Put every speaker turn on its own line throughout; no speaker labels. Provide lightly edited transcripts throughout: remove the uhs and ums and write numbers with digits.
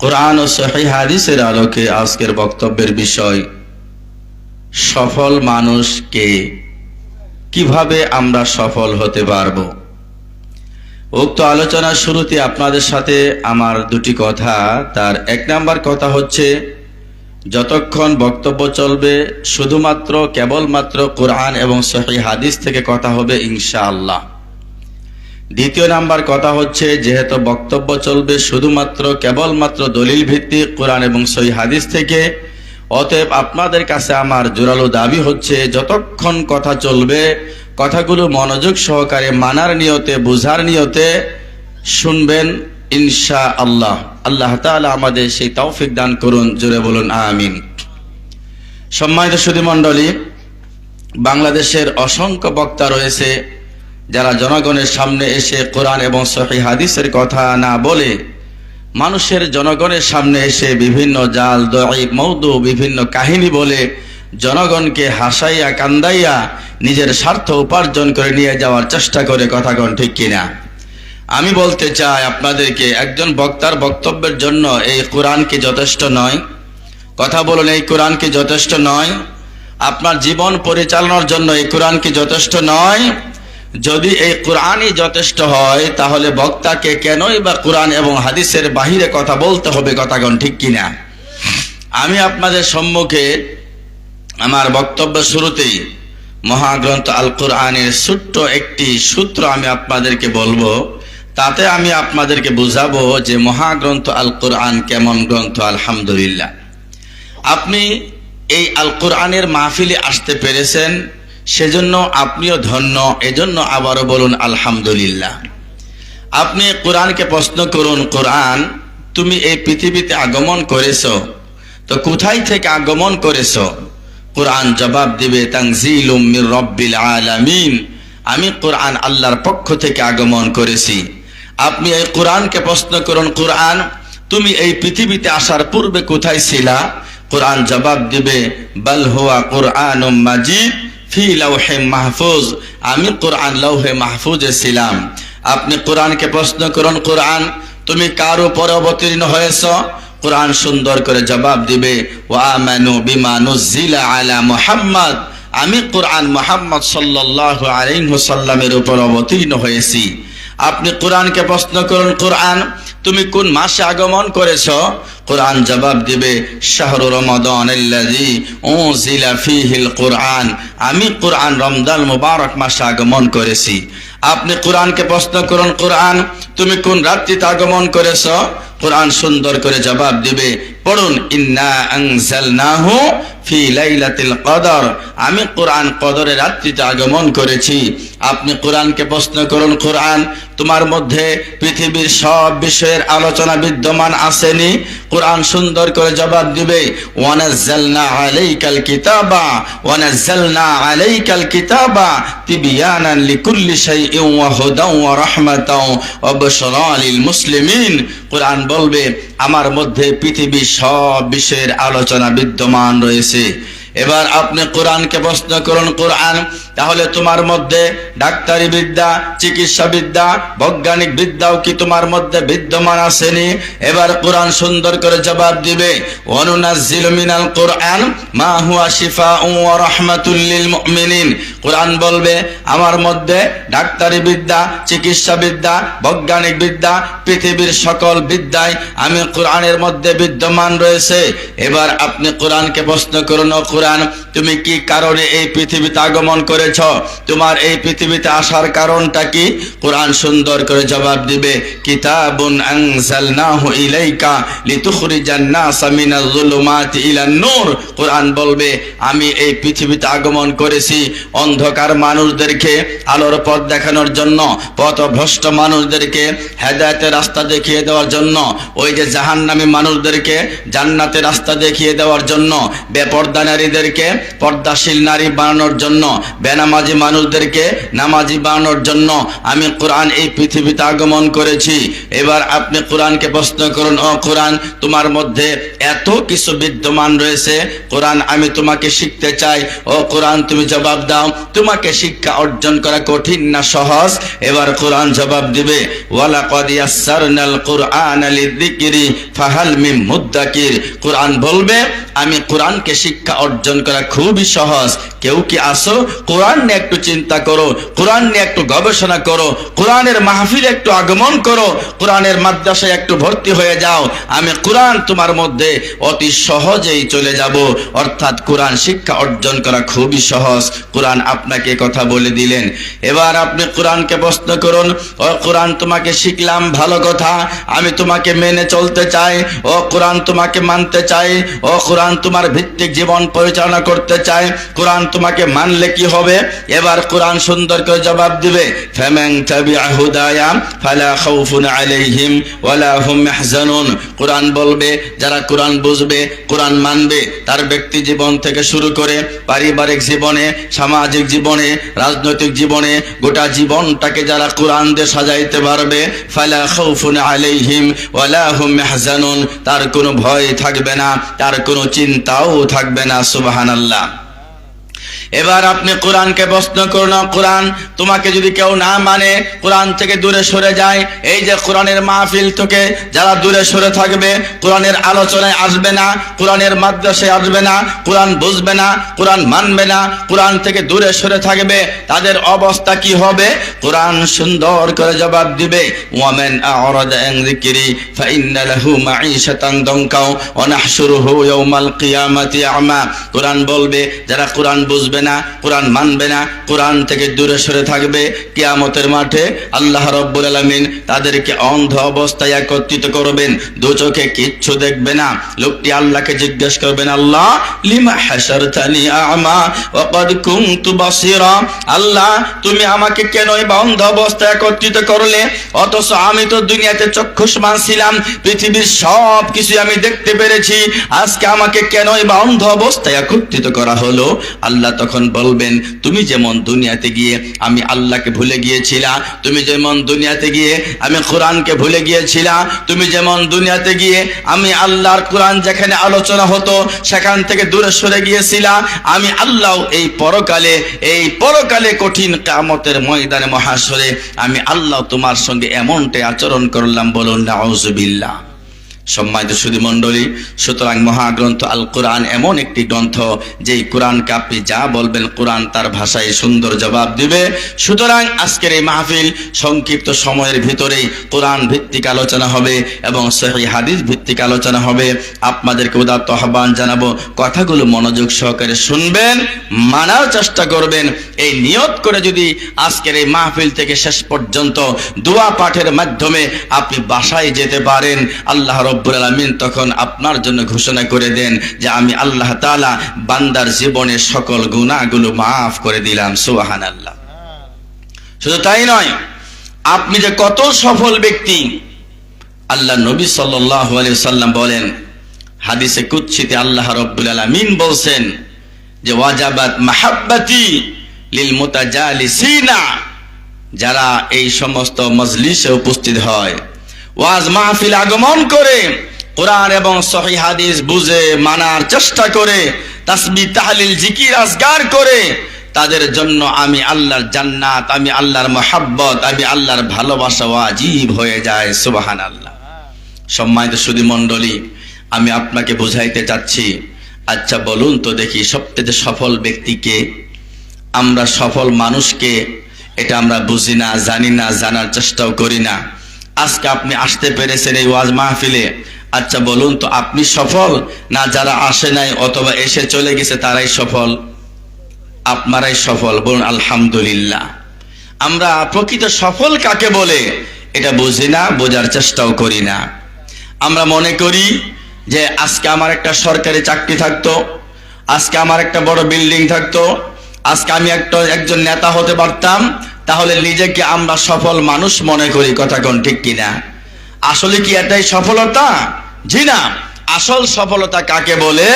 কোরআন ও সহিহ হাদিসের আলোকে আজকের বক্তব্যের বিষয়, সফল মানুষকে কিভাবে আমরা সফল হতে পারব। উক্ত আলোচনার শুরুতে আপনাদের সাথে আমার দুটি কথা। তার এক নাম্বার কথা হচ্ছে, যতক্ষণ বক্তব্য চলবে শুধুমাত্র কেবলমাত্র কোরআন এবং সহিহ হাদিস থেকে কথা হবে ইনশাআল্লাহ। দ্বিতীয় নাম্বার কথা হচ্ছে, যেহেতু বক্তব্য চলবে শুধুমাত্র কেবলমাত্র দলিল ভিত্তিক কোরআন এবং সহিহ হাদিস থেকে, অতএব আপনাদের কাছে আমার জোরালো দাবি হচ্ছে, যতক্ষণ কথা চলবে কথাগুলো মনোযোগ সহকারে মানার নিয়তে, বুঝার নিয়তে শুনবেন ইনশাআল্লাহ। আল্লাহ তাআলা আমাদের সেই তৌফিক দান করুন, জোরে বলুন আমিন। সম্মানিত সুধী মণ্ডলী, বাংলাদেশের অসংখ্য বক্তা রয়েছে যারা জনগণের সামনে এসে কোরআন এবং সহিহ হাদিসের কথা না বলে মানুষের জনগণের সামনে এসে বিভিন্ন জাল, দঈফ, মওদু, বিভিন্ন কাহিনী বলে জনগণকে হাসাইয়া কান্দাইয়া নিজের স্বার্থ উপার্জন করে নিয়ে যাওয়ার চেষ্টা করে। কথাগণ ঠিক কিনা? আমি বলতে চাই আপনাদেরকে, একজন বক্তার বক্তব্যের জন্য এই কোরআন কি যথেষ্ট নয়? কথা বলুন, এই কোরআন কি যথেষ্ট নয়? আপনার জীবন পরিচালনার জন্য এই কোরআন কি যথেষ্ট নয়? যদি এই কোরআনই যথেষ্ট হয়, তাহলে বক্তাকে কেনই বা কোরআন এবং হাদিসের বাহিরে কথা বলতে হবে? কথাগণ ঠিক কিনা? আমি আপনাদের সম্মুখে আমার বক্তব্য শুরুতেই মহাগ্রন্থ আল কোরআনের ছোট্ট একটি সূত্র আমি আপনাদেরকে বলবো। তাতে আমি আপনাদেরকে বুঝাবো যে মহাগ্রন্থ আল কোরআন কেমন গ্রন্থ। আলহামদুলিল্লাহ, আপনি এই আল কোরআনের মাহফিলে আসতে পেরেছেন, সেজন্য আপনিও ধন্য। এজন্য আবারও বলুন আলহামদুলিল্লাহ। আপনি কোরআনকে প্রশ্ন করুন, কোরআন তুমি এই পৃথিবীতে আগমন করেছো, তো কোথায় থেকে আগমন করেছো? কোরআন জবাব দিবে, তানজিলুম মির রব্বিল আলামিন, আমি কোরআন আল্লাহর পক্ষ থেকে আগমন করেছি। আপনি এই কোরআনকে প্রশ্ন করুন, কোরআন তুমি এই পৃথিবীতে আসার পূর্বে কোথায় ছিলা? কোরআন জবাব দিবে, বাল হুয়া কুরআনুম মাজিদ ফি লাওহে মাহফুজ, আমি কোরআন লৌহে মাহফুজে ছিলাম। আপনি কোরআনকে প্রশ্ন করুন, কোরআন তুমি কার উপরে অবতীর্ণ হয়েছ? কোরআন সুন্দর করে জবাব দিবে, ওয়া আমানু বিমা নুজিলা আলা মুহাম্মদ, আমি কোরআন মুহাম্মদ সাল্লাল্লাহু আলাইহি ওয়াসাল্লামের উপর অবতীর্ণ হয়েছি। আপনি কোরআনকে প্রশ্ন করুন, কোরআন তুমি কোন মাসে আগমন করেছ? কোরআন জবাব দিবে, শাহরু রমাদানাল্লাযী উনজিলা ফীহিল কোরআন, আমি কোরআন রমজান মুবারক মাসে আগমন করেছি। আপনি কোরআনকে প্রশ্ন করুন, কোরআন তুমি কোন রাত্রিতে আগমন করেছ? কোরআন সুন্দর করে জবাব দিবে, পড়ুন, ইন্না আনজালনাহু ফি লাইলাতিল কদর, আমি কোরআন কদরের রাত্রিতে আগমন করেছি। আপনি কোরআনকে প্রশ্ন করুন, কোরআন তোমার মধ্যে পৃথিবীর সব বিষয়ের আলোচনা বিদ্যমান আসেনি? কোরআন সুন্দর করে জবাব দিবে, ওয়ানাজ্জালনা আলাইকাল কিতাবা ওয়ানাজ্জালনা আলাইকাল কিতাবা তিবয়ানান লিকুল্লি শাইইন ওয়া হুদাও ওয়া রাহমাতাও ওয়া বুশরা লিল মুসলিমিন। কোরআন বলবে, আমার মধ্যে পৃথিবীর সব বিষয়ের আলোচনা বিদ্যমান রয়েছে। এবার আপনি কোরআনকে প্রশ্ন করুন, কোরআন তাহলে তোমার মধ্যে ডাক্তারি বিদ্যা, চিকিৎসা বিদ্যা, বৈজ্ঞানিক বিদ্যাও কি তোমার মধ্যে বিদ্যমান আসেনি? এবার কোরআন সুন্দর করে জবাব দিবে, ওয়ানুনাজ্জিলু মিনাল কোরআন মা হুয়া শিফাউন ওয়া রাহমাতুল লিল মুমিনিন। কোরআন বলবে, আমার মধ্যে ডাক্তারি বিদ্যা, চিকিৎসা বিদ্যা, বৈজ্ঞানিক বিদ্যা, পৃথিবীর সকল বিদ্যায় আমি কোরআনের মধ্যে বিদ্যমান রয়েছে। এবার আপনি কোরআনকে প্রশ্ন করুন, কোরআন তুমি কি কারণে এই পৃথিবীতে আগমন করেছ? তোমার এই পৃথিবীতে আসার কারণটা কি? কোরআন সুন্দর করে জবাব দিবে, কিতাবুন আনজালনাহু ইলাইকা লিতুখরিজান নাসা মিনাজ যুলুমাতি ইলান নূর। কোরআন বলবে, আমি এই পৃথিবীতে আগমন করেছি অন্ধকার মানুষদেরকে আলোর পথ দেখানোর জন্য, পথভ্রষ্ট মানুষদেরকে হেদায়েতের রাস্তা দেখিয়ে দেওয়ার জন্য, ওই যে জাহান্নামী মানুষদেরকে জান্নাতের রাস্তা দেখিয়ে দেওয়ার জন্য, বেপর্দা নারীদেরকে পর্দাশীল নারী বানানোর জন্য, বেনামাজি মানুষদেরকে নামাজি বানানোর জন্য আমি কোরআন এই পৃথিবীতে আগমন করেছি। এবার আপনি কোরআনকে প্রশ্ন করুন, ও কোরআন, তোমার মধ্যে এত কিছু বিদ্যমান রয়েছে, কোরআন আমি তোমাকে শিখতে চাই। ও কোরআন, তুমি জবাব দাও, তোমাকে শিক্ষা অর্জন করা কঠিন না সহজ? এবার কোরআন জবাব দিবে, ওয়ালাকাদ ইয়াসসারনাল কুরআনা লিযিকরি ফাহাল মিন মুদ্দাকির। কোরআন বলবে, আমি কোরআনকে শিক্ষা অর্জন করা খুবই সহজ, কেউ কি আসো? কোরআন নিয়ে একটু চিন্তা করো, কোরআন নিয়ে একটু গবেষণা করো, কোরআনের মাহফিলে একটু আগমন করো, কোরআনের মাদ্রাসায় একটু ভর্তি হয়ে যাও, আমি কোরআন তোমার মধ্যে অতি সহজেই চলে যাব। অর্থাৎ কোরআন শিক্ষা অর্জন করা খুবই সহজ। কোরআন আপনাকে কথা বলে দিলেন। এবার আপনি কোরআনকে প্রশ্ন করুন, ও কোরআন, তোমাকে শিখলাম, ভালো কথা, আমি তোমাকে মেনে চলতে চাই। ও কোরআন, তোমাকে মানতে চাই। ও কোরআন, তোমার ভিত্তিক জীবন পরিচালনা করতে চাই। কোরআন, তোমাকে মানলে কি হবে? এবার কোরআন সুন্দর করে জবাব দিবে, ফামান তাবিআ হুদায়া ফালা খাউফুন আলাইহিম ওয়ালা হুম ইয়াহজানুন। কোরআন বলবে, যারা কোরআন বুঝবে, কোরআন মানবে, তার ব্যক্তি জীবন থেকে শুরু করে পারিবারিক জীবনে, সামাজিক জীবনে, রাজনৈতিক জীবনে, গোটা জীবনটাকে যারা কোরআন দিয়ে সাজাইতে পারবে, ফালা খাউফুন আলাইহিম ওয়ালা হুম ইয়াহজানুন, তার কোনো ভয় থাকবে না, তার কোনো চিন্তাও থাকবে না। সুবহানাল্লাহ। এবার আপনি কোরআনকে প্রশ্ন করুন, কোরআন, তোমাকে যদি কেউ না মানে, কোরআন থেকে দূরে সরে যায়, এই যে কোরআনের মাহফিল থেকে যারা দূরে সরে থাকবে, কোরআনের আলোচনায় আসবে না, কোরআনের মাদ্রাসায় আসবে না, কোরআন বুঝবে না, কোরআন মানবে না, কোরআন থেকে দূরে সরে থাকবে, তাদের অবস্থা কি হবে? কোরআন সুন্দর করে জবাব দিবে, ওয়ামান আ'রাদা আন যিকরি ফাইন্না লাহু মাঈশাতান দানকা ওয়া নাহশুরুহু ইয়াওমাল কিয়ামাতি আমা। কোরআন বলবে, যারা কোরআন বুঝবে না, কোরআন মানবে না, কোরআন থেকে দূরে সরে থাকবে, কিয়ামতের মাঠে আল্লাহ রাব্বুল আলামিন তাদেরকে অন্ধ অবস্থায় একত্রিত করবেন, দু চোখে কিচ্ছু দেখবে না। লোকটি আল্লাহকে জিজ্ঞেস করবেন, আল্লাহ, লিমা হাশারতানি আ'মা ওয়া ক্বাদ কুনতু বাসীরা। আল্লাহ, তুমি আমাকে কেন এই অন্ধ অবস্থায় একত্রিত করলে? অথচ আমি তো দুনিয়াতে চক্ষুষ্মান ছিলাম, পৃথিবীর সব কিছু আমি দেখতে পেরেছি, আজকে আমাকে কেন এই অন্ধ অবস্থায় একত্রিত করা হলো? আল্লাহ তখন বলবেন, তুমি যেমন দুনিয়াতে গিয়ে আমি আল্লাহকে ভুলে গিয়েছিলা, তুমি যেমন দুনিয়াতে গিয়ে আমি কোরআনকে ভুলে গিয়েছিলা, তুমি যেমন দুনিয়াতে গিয়ে আমি আল্লাহর কোরআন যেখানে আলোচনা হতো সেখান থেকে দূরে সরে গিয়েছিলা, আমি আল্লাহ এই পরকালে কঠিন কিয়ামতের ময়দানে মহাশরে আমি আল্লাহ তোমার সঙ্গে এমনটাই আচরণ করলাম। বলুন নাউযুবিল্লাহ। সম্মানিত সুধী মণ্ডলী, সুতরাং মহাগ্রন্থ আল কোরআন এমন একটি গ্রন্থ যেই কোরআনকে আপনি যা বলবেন কোরআন তার ভাষায় সুন্দর জবাব দিবে। সুতরাং আজকের এই মাহফিল সংক্ষিপ্ত সময়ের ভিতরেই কোরআন ভিত্তিক আলোচনা হবে এবং সহিহ হাদিস ভিত্তিক আলোচনা হবে। আপনাদেরকে উদাত্ত আহ্বান জানাবো, কথাগুলো মনোযোগ সহকারে শুনবেন, মানার চেষ্টা করবেন। এই নিয়ত করে যদি আজকের এই মাহফিল থেকে শেষ পর্যন্ত দোয়া পাঠের মাধ্যমে আপনি বাসায় যেতে পারেন, আল্লাহ রব্বুল আলামিন তখন আপনার জন্য ঘোষণা করে দেন যে আমি আল্লাহ তাআলা বান্দার জীবনের সকল গুনাহগুলো মাফ করে দিলাম। সুবহানাল্লাহ। শুধু তাই নয়, আপনি যে কত সফল ব্যক্তি, আল্লাহ নবী সাল্লাল্লাহু আলাইহি ওয়াসাল্লাম বলেন, হাদিসে কুদসিতে আল্লাহ রব্বুল আলামিন বলছেন যে ওয়াজাবাত মাহাব্বাতি লিল মুতাজালিসিনা, যারা এই সমস্ত মজলিসে উপস্থিত হয়, ওয়াজ মাহফিল আগমন করে, কোরআন এবং সহিহ হাদিস বুঝে মানার চেষ্টা করে, তাসবিহ তাহলিল জিকির আজকার করে, তাদের জন্য আমি আল্লাহর জান্নাত, আমি আল্লাহর মহাব্বত, আমি আল্লাহর ভালোবাসা ওয়াজিব হয়ে যায়। সুবহানাল্লাহ। সম্মানিত সুধী মণ্ডলী, আমি আপনাকে বুঝাইতে চাচ্ছি, আচ্ছা বলুন তো দেখি, সবচেয়ে সফল ব্যক্তিকে, আমরা সফল মানুষকে, এটা আমরা বুঝি না, জানি না, জানার চেষ্টাও করি না। আজকে আপনি আসতে পেরেছেন এই ওয়াজ মাহফিলে, আচ্ছা বলুন তো আপনি সফল না যারা আসে নাই অথবা এসে চলে গেছে তারাই সফল? আপনারাই সফল। বলুন আলহামদুলিল্লাহ। আমরা প্রকৃত সফল কাকে বলে এটা বুঝি না, বোঝার চেষ্টাও করি না। আমরা মনে করি যে আজকে আমার একটা সরকারি চাকরি থাকতো, আজকে আমার একটা বড় বিল্ডিং থাকতো, আজকে আমি একজন নেতা হতে পারতাম, তাহলে নিজেকে আমরা সফল মানুষ মনে করি। কথা কোন ঠিক কিনা? আসলে কি এটাই সফলতা? জি না। আসল সফলতা কাকে বলে?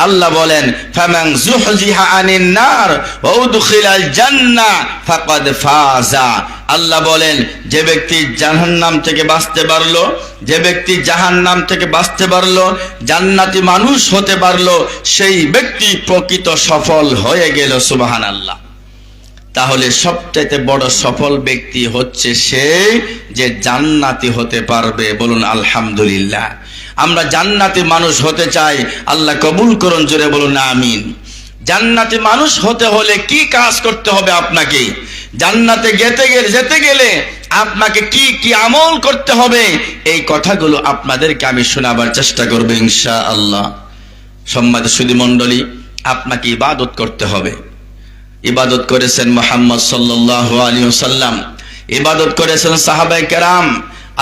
আল্লাহ বলেন ফামান যুহজিহা আনিন নার ওয়া উদখিলাল জান্নাহ ফাকাদ ফাজা। আল্লাহ বলেন যে ব্যক্তি জাহান্নাম থেকে বাঁচতে পারলো, যে ব্যক্তি জাহান্নাম থেকে বাঁচতে পারলো, জান্নাতি মানুষ হতে পারলো, সেই ব্যক্তি প্রকৃত সফল হয়ে গেল। সুবহানাল্লাহ। তাহলে সবচেয়ে বড় সফল ব্যক্তি হচ্ছে সে যে জান্নাতি হতে পারবে। বলুন আলহামদুলিল্লাহ। আমরা জান্নাতি মানুষ হতে চাই, আল্লাহ কবুল করুন, জোরে বলুন আমিন। জান্নাতি মানুষ হতে হলে কি কাজ করতে হবে আপনাকে? জান্নাতে যেতে গেলে আপনাকে কি কি আমল করতে হবে, এই কথাগুলো আপনাদেরকে আমি শোনাবার চেষ্টা করব ইনশাআল্লাহ। সম্মানিত সুধী মণ্ডলী, আপনাকে ইবাদত করতে হবে। ইবাদত করেছেন মুহাম্মদ সাল্লাল্লাহু আলাইহি ওয়াসাল্লাম, ইবাদত করেছেন সাহাবায়ে কেরাম।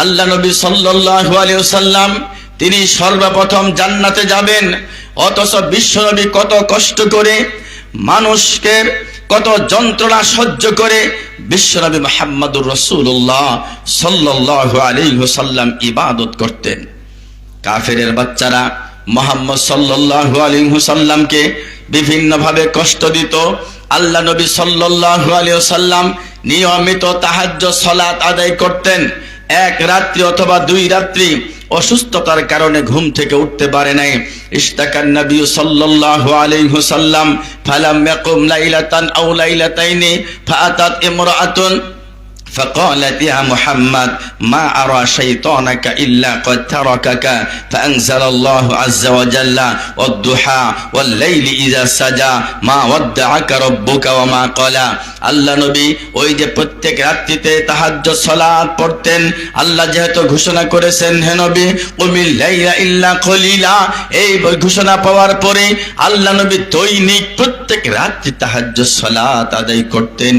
আল্লাহ নবী সাল্লাল্লাহু আলাইহি ওয়াসাল্লাম তিনি সর্বপ্রথম জান্নাতে যাবেন, অথচ বিশ্বনবী কত কষ্ট করে, মানুষকে কত যন্ত্রণা সহ্য করে বিশ্বনবী মুহাম্মদুর রাসূলুল্লাহ সাল্লাল্লাহু আলাইহি ওয়াসাল্লাম ইবাদত করতেন। কাফেরের বাচ্চারা মুহাম্মদ সাল্লাল্লাহু আলাইহি ওয়াসাল্লামকে বিভিন্ন ভাবে কষ্ট দিত। আল্লাহ নবী সাল্লাল্লাহু আলাইহি ওয়াসাল্লাম নিয়মিত তাহাজ্জুদ সালাত আদায় করতেন। এক রাত্রি অথবা দুই রাত্রি অসুস্থতার কারণে ঘুম থেকে উঠতে পারে নাই। ইশতাকান নবী সাল্লাল্লাহু আলাইহি ওয়াসাল্লাম ফালাম ইয়াকুম লাইলাতান আও লাইলাতাইনি ফাআতাত ইমরাআতুন فقالت يا محمد ما أرى شيطانك إلا قد تركك فأنزل الله عز وجل والضحى والليل إذا سجى ما ودعك ربك وما قلى। আল্লাহ নবী ওই যে প্রত্যেক রাত্রিতে তাহাজ্জুদ সালাত পড়তেন। আল্লাহ যেহেতু ঘোষণা করেছেন হে নবী কুমিল লাইলা ইল্লা কলিলা, এই ঘোষণা পাওয়ার পরে আল্লাহ নবী দৈনিক প্রত্যেক রাত্রি তাহাজ্জুদ সালাত আদায় করতেন।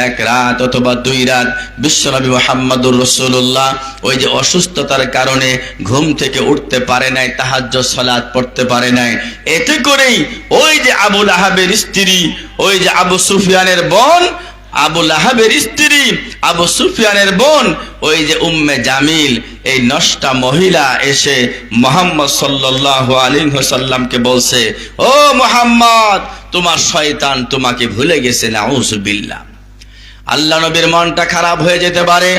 এক রাত অথবা দুই রাত বিশ্বনবী মুহাম্মদুর রাসূলুল্লাহ ওই যে অসুস্থতার কারণে ঘুম থেকে উঠতে পারে নাই, তাহাজ্জুদ সালাত পড়তে পারে নাই। এতে করেই ওই যে আবু লাহাবের স্ত্রী, ওই যে আবু সুফিয়ানের বোন, আবু লাহাবের স্ত্রী আবু সুফিয়ানের বোন ওই যে উম্মে জামিল, এই নষ্টা মহিলা এসে মুহাম্মদ সাল্লাল্লাহু আলাইহি ওয়াসাল্লামকে বলছে, ও মুহাম্মদ, তোমার শয়তান তোমাকে ভুলে গেছে। নাউযুবিল্লাহ। আল্লাহ নবীর মনটা খারাপ হয়ে যেতে পারে,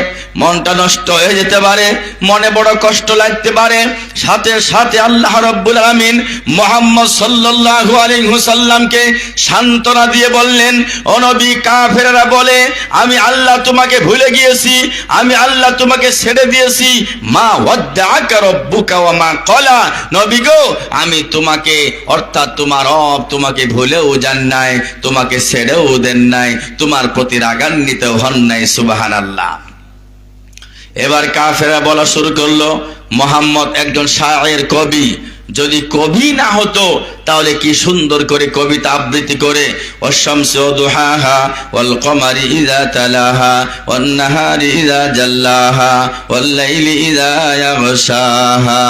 মনটা নষ্ট হয়ে যেতে পারে, মনে বড় কষ্ট লাগতে পারে। সাথে সাথে আল্লাহ রাব্বুল আলামিন মুহাম্মদ সাল্লাল্লাহু আলাইহি ওয়াসাল্লামকে সান্ত্বনা দিয়ে বললেন, ও নবী, কাফেররা বলে আমি আল্লাহ তোমাকে ভুলে গিয়েছি, আমি আল্লাহ তোমাকে ছেড়ে দিয়েছি। মা ওয়াদ্দাআকা রাব্বুকা ওয়া মা ক্বালা। নবী গো, আমি তোমাকে অর্থাৎ তোমার রব তোমাকে ভুলেও যান নাই, তোমাকে ছেড়েও দেন নাই, তোমার প্রতি রাগান্বিত হন নাই। সুবহানাল্লাহ। এবার কাফেররা বলা শুরু করলো, মুহাম্মদ একজন শায়ের, কবি। যদি কবি না হতো তাহলে কি সুন্দর করে কবিতা আবৃত্তি করে, ওয়াশ-শামসি ওয়াদুহাহা ওয়াল কমারি ইযা তালাহা ওয়ান নাহারি ইযা জাল্লাহা ওয়াল লাইলি ইযা ইয়াগশাহা,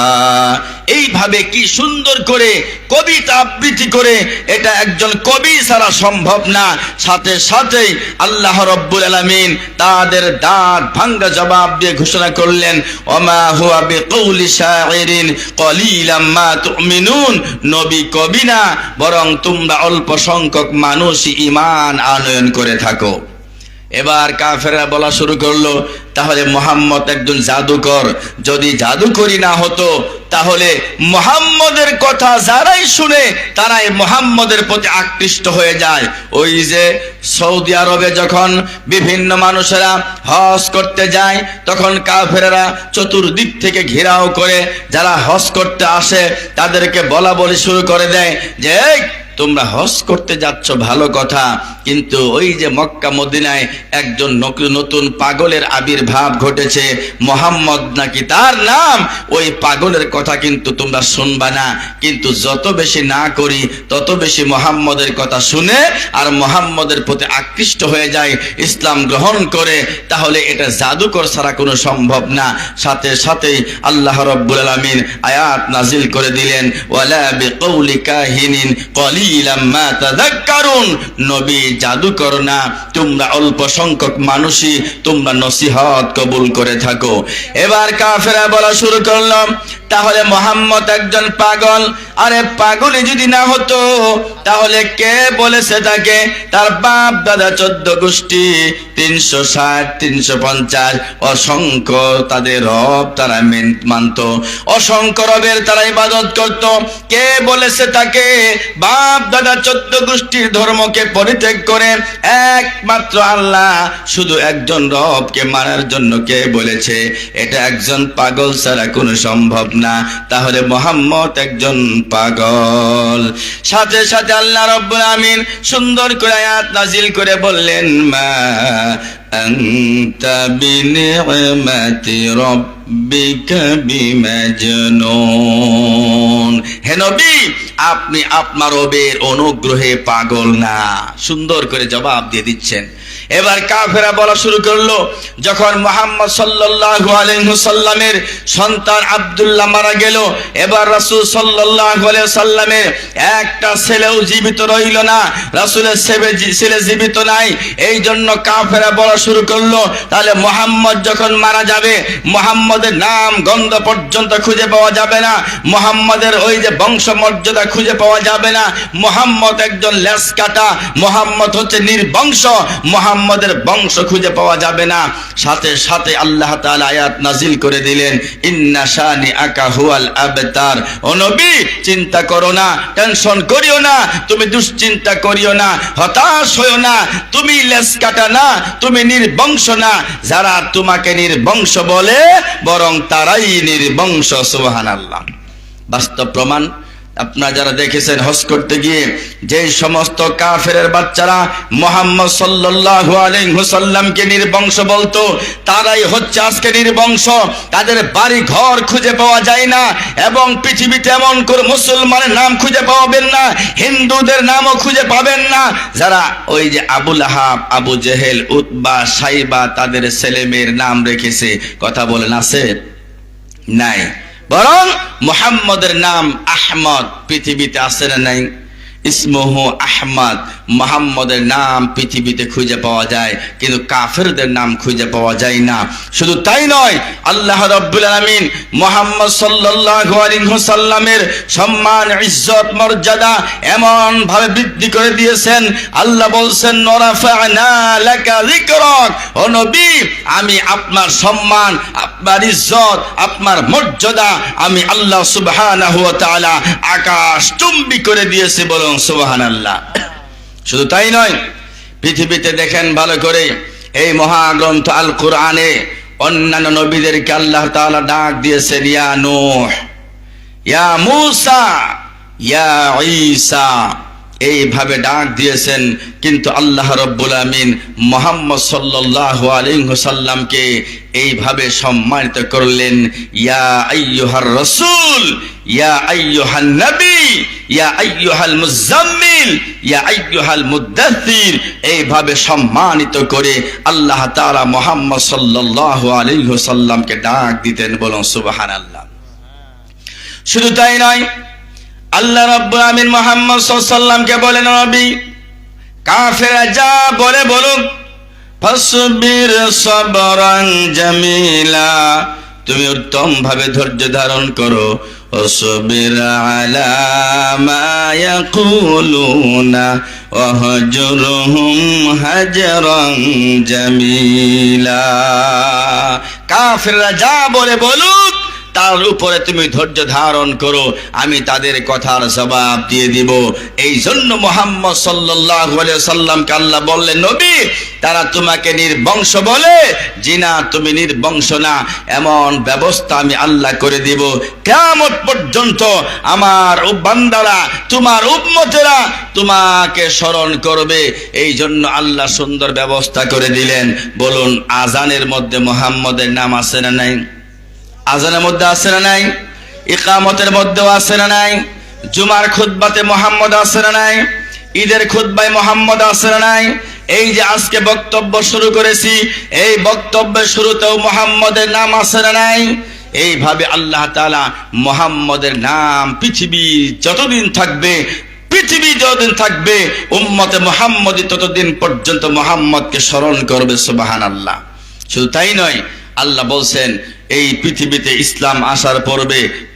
এইভাবে কি সুন্দর করে কবিতা আবৃত্তি করে, এটা একজন কবি ছাড়া সম্ভব না। সাথে সাথেই আল্লাহ রাব্বুল আলামিন তাদের দাঁত ভাঙ্গা জবাব দিয়ে ঘোষণা করলেন, ওমা হুয়া বিকৌলি শাইরিন কলিলাম মা তুমিনুন। নবী কবি না, বরং তোমরা অল্প সংখ্যক মানুষই ঈমান আনয়ন করে থাকো। এবার কাফেররা বলা শুরু করলো, তাহলে মুহাম্মদ একজন জাদুকর। যদি জাদুকরি না হতো তাহলে মুহাম্মদের কথা যারাই শুনে তারাই মুহাম্মদের প্রতি আকৃষ্ট হয়ে যায়। ওই যে সৌদি আরবে যখন বিভিন্ন মানুষেরা হজ করতে যায়, তখন কাফেররা চতুর্দিক থেকে ঘেরাও করে যারা হজ করতে আসে তাদেরকে বলা বলি শুরু করে দেয় যে তোমরা হজ করতে যাচ্ছ ভালো কথা, কিন্তু ওই যে মক্কা মদিনায় একজন নতুন পাগলের আবির্ভাব ঘটেছে, মুহাম্মদ নাকি তার নাম, ওই পাগলের কথা কিন্তু তোমরা শুনবা না। কিন্তু যত বেশি না করি তত বেশি মুহাম্মদের কথা শুনে আর মুহাম্মদের প্রতি আকৃষ্ট হয়ে যায়, ইসলাম গ্রহণ করে, তাহলে এটা জাদুকর ছাড়া কোনো সম্ভব না। সাথে সাথেই আল্লাহ রাব্বুল আলামিন আয়াত নাজিল করে দিলেন, ওয়ালা বিকৌলি কাহিনিন কলিলাম মা তাযাক্কারুন। নবী জাদুকর না, তোমরা অল্প সংখ্যক মানুষই তোমরা নসিহত কবুল করে থাকো। এবার কাফেররা বলা শুরু করলো, তাহলে মুহাম্মদ একজন পাগল। আরে পাগলই যদি না হতো তাহলে কে বলেছে তাকে? তার বাপ দাদা 14 গোষ্ঠী 360 350 অসংখ্য তাদের রব তারা মানত, অসংখ্য রবের তারা ইবাদত করত। কে বলেছে তাকে বাপ দাদা 14 গোষ্ঠীর ধর্মকে পরিত্যাগ করে একমাত্র আল্লাহ শুধু একজন রবকে মানার জন্য কে বলেছে? এটা একজন পাগল ছাড়া কোনো সম্ভব না। তাহলে মুহাম্মদ একজন পাগল। সাথে সাথে আল্লাহ রাব্বুল আমিন সুন্দর করে আয়াত নাজিল করে বললেন, মা আনতা বিনি'মাতি রাব্বিকা বিমাজনুন। হে নবী, আপনি আপনার রবের অনুগ্রহে পাগল না। সুন্দর করে জবাব দিয়ে দিচ্ছেন। এবার কাফেরা বলা শুরু করলো, যখন মুহাম্মদ সাল্লাল্লাহু আলাইহি ওয়াসাল্লামের সন্তান আব্দুল্লাহ মারা গেল, এবার রাসূল সাল্লাল্লাহু আলাইহি ওয়াসাল্লামের একটা ছেলেও জীবিত রইল না, রাসূলের ছেলে জীবিত নাই। এই জন্য কাফেরা বলা শুরু করলো, তাহলে মুহাম্মদ যখন মারা যাবে মুহাম্মদের নাম গন্ধ পর্যন্ত খুঁজে পাওয়া যাবে না, মুহাম্মদের ওই যে বংশ মর্যাদা খুঁজে পাওয়া যাবে না। মুহাম্মদ একজন লেজ কাটা, মুহাম্মদ হচ্ছে নির্বংশ, মুহাম্মদের বংশ খুঁজে পাওয়া যাবে না। সাথে সাথে আল্লাহ তাআলা আয়াত নাজিল করে দিলেন, ইন্না শানিআকা হুয়াল আবতার। ও নবী, চিন্তা করো না, টেনশন করিও না, তুমি দুশ্চিন্তা করিও না, হতাশ হইও না। তুমি লেজ কাটা না, তুমি নির্বংশ না। যারা তোমাকে নির্বংশ বলে বরং তারাই নির্বংশ। সুবহানাল্লাহ। বাস্তব প্রমাণ আপনারা যারা দেখেছেন হজ করতে গিয়ে যে সমস্ত কাফেরের বাচ্চারা মুহাম্মদ সাল্লাল্লাহু আলাইহি ওয়াসাল্লামকে নির্বংশ বলতো, তারাই হচ্ছে আজকে নির্বংশ। তাদের বাড়ি ঘর খুঁজে পাওয়া যায় না, এবং পৃথিবীতে এমন কোন মুসলমানের নাম খুঁজে পাবেন না, হিন্দুদের নামও খুঁজে পাবেন না। যারা ওই যে আবু লাহাব, আবু জেহেল, উতবা, সাইবা তাদের ছেলে মেয়ের নাম রেখেছে, কথা বলেন আছে? নাই। বরং মুহাম্মদের নাম আহমদ পৃথিবীতে আছে না নাই? ইসমুহু আহমদ, মুহাম্মদের নাম পৃথিবীতে খুঁজে পাওয়া যায়, কিন্তু কাফেরদের নাম খুঁজে পাওয়া যায় না। শুধু তাই নয়, আল্লাহ রাব্বুল আলামিন মুহাম্মদ সাল্লাল্লাহু আলাইহি ওয়াসাল্লামের সম্মান, ইজ্জত, মর্যাদা এমন ভাবে বৃদ্ধি করে দিয়েছেন। আল্লাহ বলছেন, নরাফা'না লাকা যিকরাক। ও নবী, আমি আপনার সম্মান, আপনার ইজ্জত, আপনার মর্যাদা আমি আল্লাহ সুবহানাহু ওয়া তাআলা আকাশ চুম্বি করে দিয়েছি। বলুন সুবহানাল্লাহ। শুধু তাই নয়, পৃথিবীতে দেখেন ভালো করে, এই মহাগ্রন্থ আল কোরআনে অন্যান্য নবীদেরকে আল্লাহ তাআলা ডাক দিয়েছেন, ইয়া নূহ, ইয়া মূসা, ইয়া ঈসা, এইভাবে ডাক দিয়েছেন। কিন্তু আল্লাহ রাব্বুল আমিন মুহাম্মদ সাল্লাল্লাহু আলাইহি ওয়াসাল্লামকে এইভাবে সম্মানিত করলেন, ইয়া আইয়ুহার রাসূল, ইয়া আইয়ুহান নবী, ইয়া আইয়ুহাল মুজাম্মিল, ইয়া আইয়ুহাল মুদ্দাথির, এইভাবে সম্মানিত করে আল্লাহ তাআলা মুহাম্মদ সাল্লাল্লাহু আলাইহি ওয়াসাল্লামকে ডাক দিতেন। বলুন সুবহানাল্লাহ। শুধু তাই নয়, আল্লাহ রাব্বুল আমিন মুহাম্মদ সাল্লাল্লাহু আলাইহি ওয়াসাল্লামকে বলেন, নবী, কাফেররা যা বলে বলুক, ফাসবির সাবরান জামিলা, তুমি উত্তম ভাবে ধৈর্য ধারণ করো। ওয়াসবির আলা মা ইয়াকুলুনা ওয়াহজুরহুম হাজরান জামিলা। কাফেররা যা বলে বলুক, তার উপরে তুমি ধৈর্য ধারণ করো, আমি তাদের কথার জবাব দিয়ে দিব। এই জন্য মুহাম্মদ সাল্লাল্লাহু আলাইহি ওয়াসাল্লামকে আল্লাহ বললেন, নবী, তারা তোমাকে নির্বংশ বলে, জিনা তুমি নির্বংশ না, এমন ব্যবস্থা আমি আল্লাহ করে দিব। কিয়ামত পর্যন্ত আমার বান্দারা, তোমার উম্মতেরা তোমাকে স্মরণ করবে। এই জন্য আল্লাহ সুন্দর ব্যবস্থা করে দিলেন। বলুন, আজানের মধ্যে মুহাম্মদের নাম আছে না নাই? আজানের মধ্যে আছে না নাই? ইকামতের মধ্যেও আছে না নাই? জুমার খুতবাতে মুহাম্মদ আছে না নাই? ঈদের খুতবায় মুহাম্মদ আছে না নাই? এই যে আজকে বক্তব্য শুরু করেছি, এই বক্তব্যের শুরুতেও মুহাম্মদের নাম আছে না নাই? এইভাবে আল্লাহ তাআলা মুহাম্মদের নাম পৃথিবী যতদিন থাকবে, পৃথিবী যতদিন থাকবে, উম্মতে মুহাম্মদী ততদিন পর্যন্ত মুহাম্মদকে স্মরণ করবে। সুবহানাল্লাহ। শুধু তাই নয়, আল্লাহ বলছেন, এই পৃথিবীতে ইসলাম আসার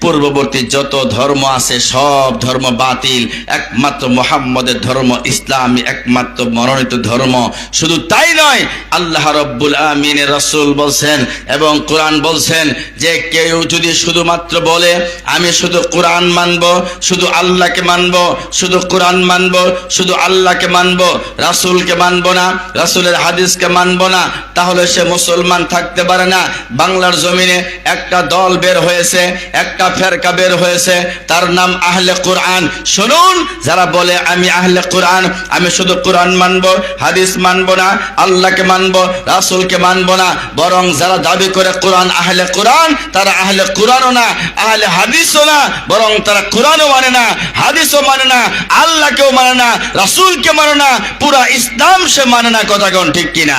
পূর্ববর্তী যত ধর্ম আছে সব ধর্ম বাতিল, একমাত্র মুহাম্মদের ধর্ম ইসলামই একমাত্র মনোনীত ধর্ম। শুধু তাই নয়, আল্লাহ রাব্বুল আমিনের রাসূল বলছেন এবং কোরআন বলছেন যে কেউ যদি শুধুমাত্র বলে আমি শুধু কোরআন মানব, শুধু আল্লাহকে মানব, শুধু কোরআন মানব, শুধু আল্লাহকে মানব, রাসূলকে মানব না, রাসূলের হাদিসকে মানব না, তাহলে সে মুসলমান থাকতে পারে না। বাংলার জমিনে একটা দল বের হয়েছে, একটা ফেরকা বের হয়েছে, তার নাম আহলে কোরআন। শুনুন, যারা বলে আমি আহলে কোরআন, আমি শুধু কোরআন মানব, হাদিস মানব না, আল্লাহকে মানব, রাসূলকে মানব না, বরং যারা দাবি করে কোরআন আহলে কোরআন, তারা আহলে কোরআনও না, আহলে হাদিসও না, বরং তারা কোরআনও মানে না, হাদিসও মানে না, আল্লাহকেও মানে না, রাসূলকে মানে না, পুরা ইসলাম সে মানে না। কথা কোন ঠিক কিনা?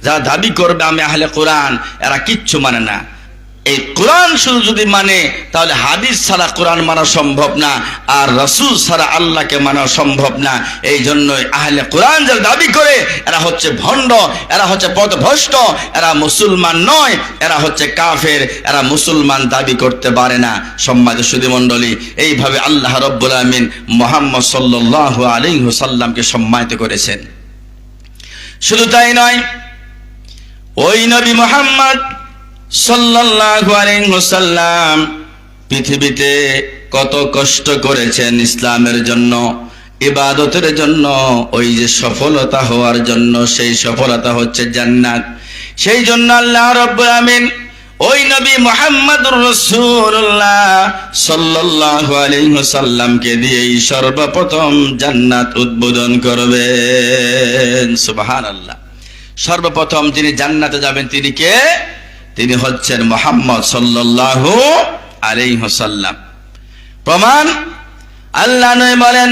যারা দাবি করবে আমি আহলে কোরআন, এরা কিচ্ছু মানে না। এই কোরআন শুধু যদি মানে, তাহলে হাদিস ছাড়া কোরআন মানা সম্ভব না, আর রাসূল ছাড়া আল্লাহকে মানা সম্ভব না। এই জন্যই আহলে কোরআন যারা দাবি করে, এরা হচ্ছে ভণ্ড, এরা হচ্ছে পথভ্রষ্ট, এরা মুসলমান নয়, এরা হচ্ছে কাফের, এরা মুসলমান দাবি করতে পারে না। সম্মানিত সুধীমণ্ডলী, এইভাবে আল্লাহ রাব্বুল আমিন মুহাম্মদ সাল্লাল্লাহু আলাইহি ওয়াসাল্লামকে সম্মানিত করেছেন। শুধু তাই নয়, ওই নবী মুহাম্মদ সাল্লাল্লাহু আলাইহি ওয়াসাল্লাম পৃথিবীতে কত কষ্ট করেছেন ইসলামের জন্য, ইবাদতের জন্য, ওই যে সফলতা হওয়ার জন্য। সেই সফলতা হচ্ছে জান্নাত। সেই জন্য আল্লাহ রাব্বুল আমিন ওই নবী মুহাম্মদুর রাসূলুল্লাহ সাল্লাল্লাহু আলাইহি ওয়াসাল্লামকে দিয়েই সর্বপ্রথম জান্নাত উদ্বোধন করবেন। সুবহানাল্লাহ। সর্বপ্রথম যিনি জান্নাতে যাবেন তিনি কে? তিনি হচ্ছেন মুহাম্মদ সাল্লাল্লাহু আলাইহি ওয়াসাল্লাম। প্রমাণ, আল্লাহ নবী বলেন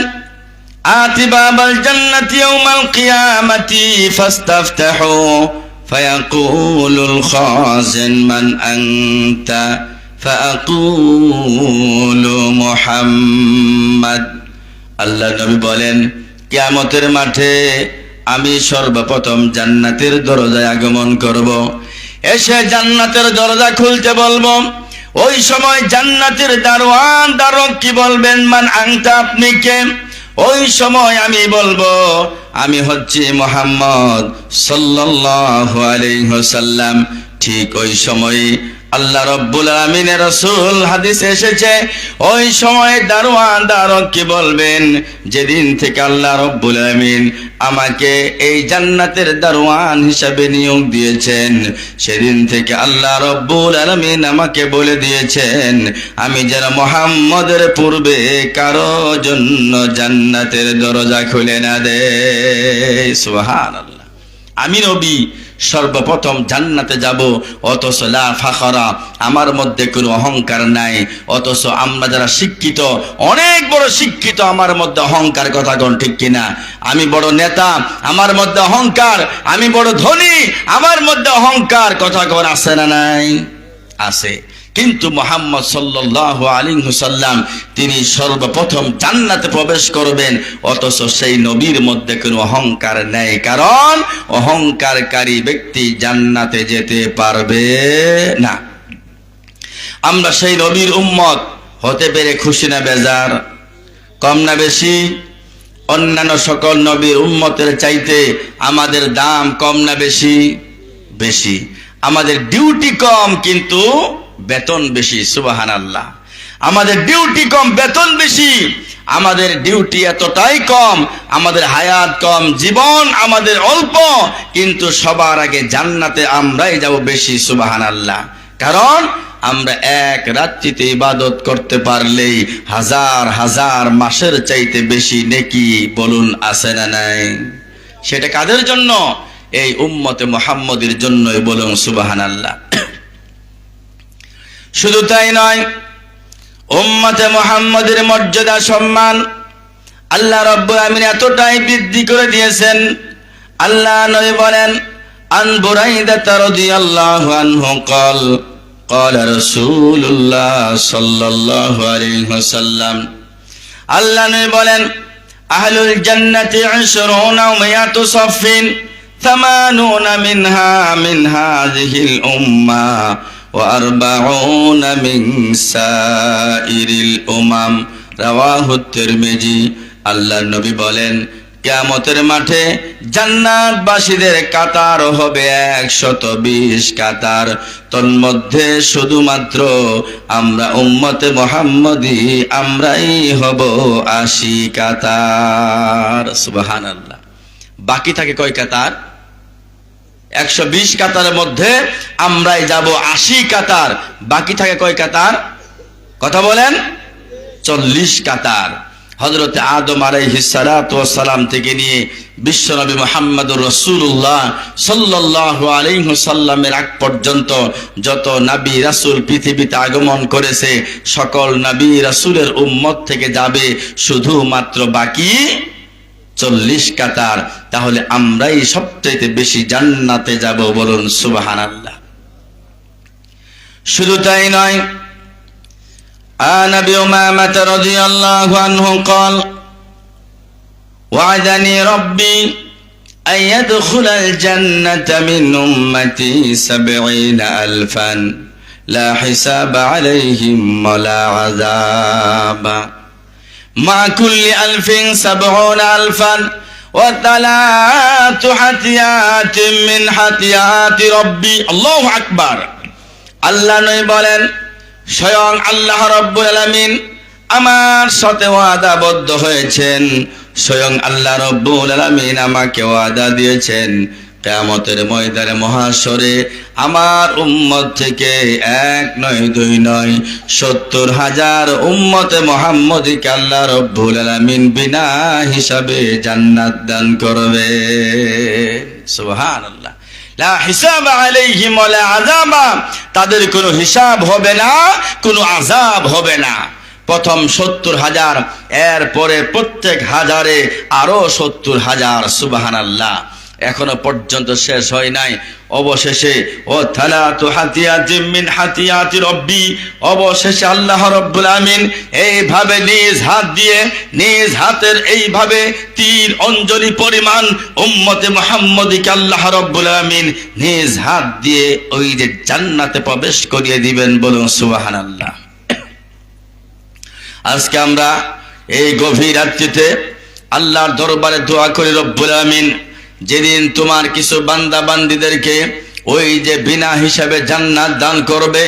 আতি বাবাল জান্নাতি ইয়াউমাল কিয়ামাতি ফাস্তাফতাহু ফায়াকুলুল খাজিন মান আনতা ফাআকুলু মুহাম্মদ। আল্লাহ নবী বলেন কিয়ামতের মাঠে আমি সর্বপ্রথম জান্নাতের দরজায় আগমন করব, এসে জান্নাতের দরজা খুলতে বলবো। ওই সময় জান্নাতের দারোয়ান দারোয়ান কি বলবেন? মান আনতা, আপনি কে? ওই সময় আমি বলবো আমি হচ্ছি মুহাম্মদ সাল্লাল্লাহু আলাইহি ওয়াসাল্লাম। ঠিক ওই সময় আল্লাহ রাব্বুল আমিনের রাসূল হাদিসে এসেছে, ওই সময় দারোয়ান দারোয়ান কি বলবেন? যেদিন থেকে আল্লাহ রাব্বুল আমিন আমাকে এই জান্নাতের দারোয়ান হিসাবে নিয়োগ দিয়েছেন, সেদিন থেকে আল্লাহ রাব্বুল আলামিন আমাকে বলে দিয়েছেন আমি যেন মুহাম্মদের পূর্বে কারো জন্য জান্নাতের দরজা খুলে না দেই। সুবহানাল্লাহ। আমি নবী সর্বপ্রথম জান্নাতে যাব, অথচ লা ফাখরা, আমার মধ্যে কোনো অহংকার নাই। অথচ আমরা যারা শিক্ষিত, অনেক বড় শিক্ষিত, আমার মধ্যে অহংকার। কথা কোন ঠিক কিনা? আমি বড় নেতা, আমার মধ্যে অহংকার। আমি বড় ধনী, আমার মধ্যে অহংকার। কথা কোন আছে না নাই? আছে। কিন্তু মুহাম্মদ সাল্লাল্লাহু আলাইহি ওয়াসাল্লাম তিনি সর্বপ্রথম জান্নাতে প্রবেশ করবেন, অথচ সেই নবীর মধ্যে কোনো অহংকার নেই। কারণ অহংকারকারী ব্যক্তি জান্নাতে যেতে পারবে না। আমরা সেই নবীর উম্মত হতে পেরে খুশি না বেজার? কম না বেশি? অন্যান্য সকল নবীর উম্মতের চাইতে আমাদের দাম কম না বেশি? বেশি। আমাদের ডিউটি কম, কিন্তু বেতন বেশি। সুবহানাল্লাহ। আমাদের ডিউটি কম, বেতন বেশি। আমাদের ডিউটি এতটাই কম, আমাদের হায়াত কম, জীবন আমাদের অল্প, কিন্তু সবার আগে জান্নাতে আমরাই যাব বেশি। সুবহানাল্লাহ। কারণ আমরা এক রাত্রিতে ইবাদত করতে পারলেই হাজার হাজার মাসের চাইতে বেশি নেকি। বলুন আছে না নাই? সেটা কাদের জন্য? এই উম্মতে মুহাম্মদের জন্যই। বলুন সুবহানাল্লাহ। শুধু তাই নয়, উম্মতে মুহাম্মদের মর্যাদা সম্মান আল্লাহ রাব্বুল আমিন এতটাই বৃদ্ধি করে দিয়েছেন। আল্লাহ নবী বলেন আন বুরাইদা রাদিয়াল্লাহু আনহু قال قال رسول الله صلى الله عليه وسلم। আল্লাহ নবী বলেন আহলুল জান্নাতি 20 ওয়া মিয়াতু সাফিন 80 মিনহা মিন হাযিহিল উম্মাহ وأربعون من سائر الأمم رواه الترمذي আল্লাহর নবী বলেন কিয়ামতের মাঠে জান্নাতবাসীদের কাতার হবে 120 কাতার, তন্মধ্যে শুধুমাত্র আমরা উম্মতে মুহাম্মদী আমরাই হব 80 কাতার। সুবহানাল্লাহ। বাকি থাকে কয় কাতার? 120 কাতারের মধ্যে আমরাই যাব 80 কাতার। বাকি থাকে কয় কাতার? কথা বলেন। 40 কাতার। হযরত আদম আলাইহিস সালাতু ওয়াস সালাম থেকে নিয়ে বিশ্বনবী মুহাম্মদুর রাসূলুল্লাহ সাল্লাল্লাহু আলাইহি ওয়াসাল্লামের আগ পর্যন্ত যত নবী রাসূল পৃথিবীতে আগমন করেছে সকল নবী রাসূলের উম্মত থেকে যাবে শুধুমাত্র বাকি 40 কাতার। তাহলে আমরাই সবচেয়ে বেশি জান্নাতে যাব, বলুন সুবহানাল্লাহ। শুধু তাই নয়, عن ابي امامه رضي الله عنه قال وعدني ربي ان يدخل الجنه من امتي 70,000 لا حساب عليهم ولا عذاب مع كل 70,000 وثلاث حتيات من حتيات ربي الله اكبر। আল্লাহ নবী বলেন স্বয়ং আল্লাহ রাব্বুল আলামিন আমার সাথে ওয়াদাবদ্ধ হয়েছেন, স্বয়ং আল্লাহ রাব্বুল আলামিন আমাকে ওয়াদা দিয়েছেন কিয়ামতের ময়দানে মহাশরে আমার উম্মত থেকে 1 নয় 2 নয় 70,000 উম্মতে মুহাম্মদীকে আল্লাহ রাব্বুল আলামিন বিনা হিসাবে জান্নাত দান করবে। সুবহানাল্লাহ। লা হিসাব আলাইহিম ওয়ালা আযাবা, তাদের কোনো হিসাব হবে না, কোনো আযাব হবে না। প্রথম 70,000, এর পরে প্রত্যেক হাজারে আরো 70,000। সুবহানাল্লাহ। এখনো পর্যন্ত শেষ হয় নাই। অবশেষে ও থালাতু হাতিয়াতিম মিন হাতিয়াতি রব্বি, অবশেষে আল্লাহ রাব্বুল আমিন এইভাবে নিজ হাত দিয়ে, নিজ হাতের এইভাবে 3 অঞ্জলি পরিমাণ উম্মতে মুহাম্মদীকে আল্লাহ রাব্বুল আমিন নিজ হাত দিয়ে ওই যে জান্নাতে প্রবেশ করিয়ে দিবেন, বলুন সুবহানাল্লাহ। আজকে আমরা এই গভীর রাত্রিতে আল্লাহর দরবারে দোয়া করি, রব্বুল আমিন যেদিন তোমার কিছু বান্দা বান্দীদেরকে ওই যে বিনা হিসাবে জান্নাত দান করবে,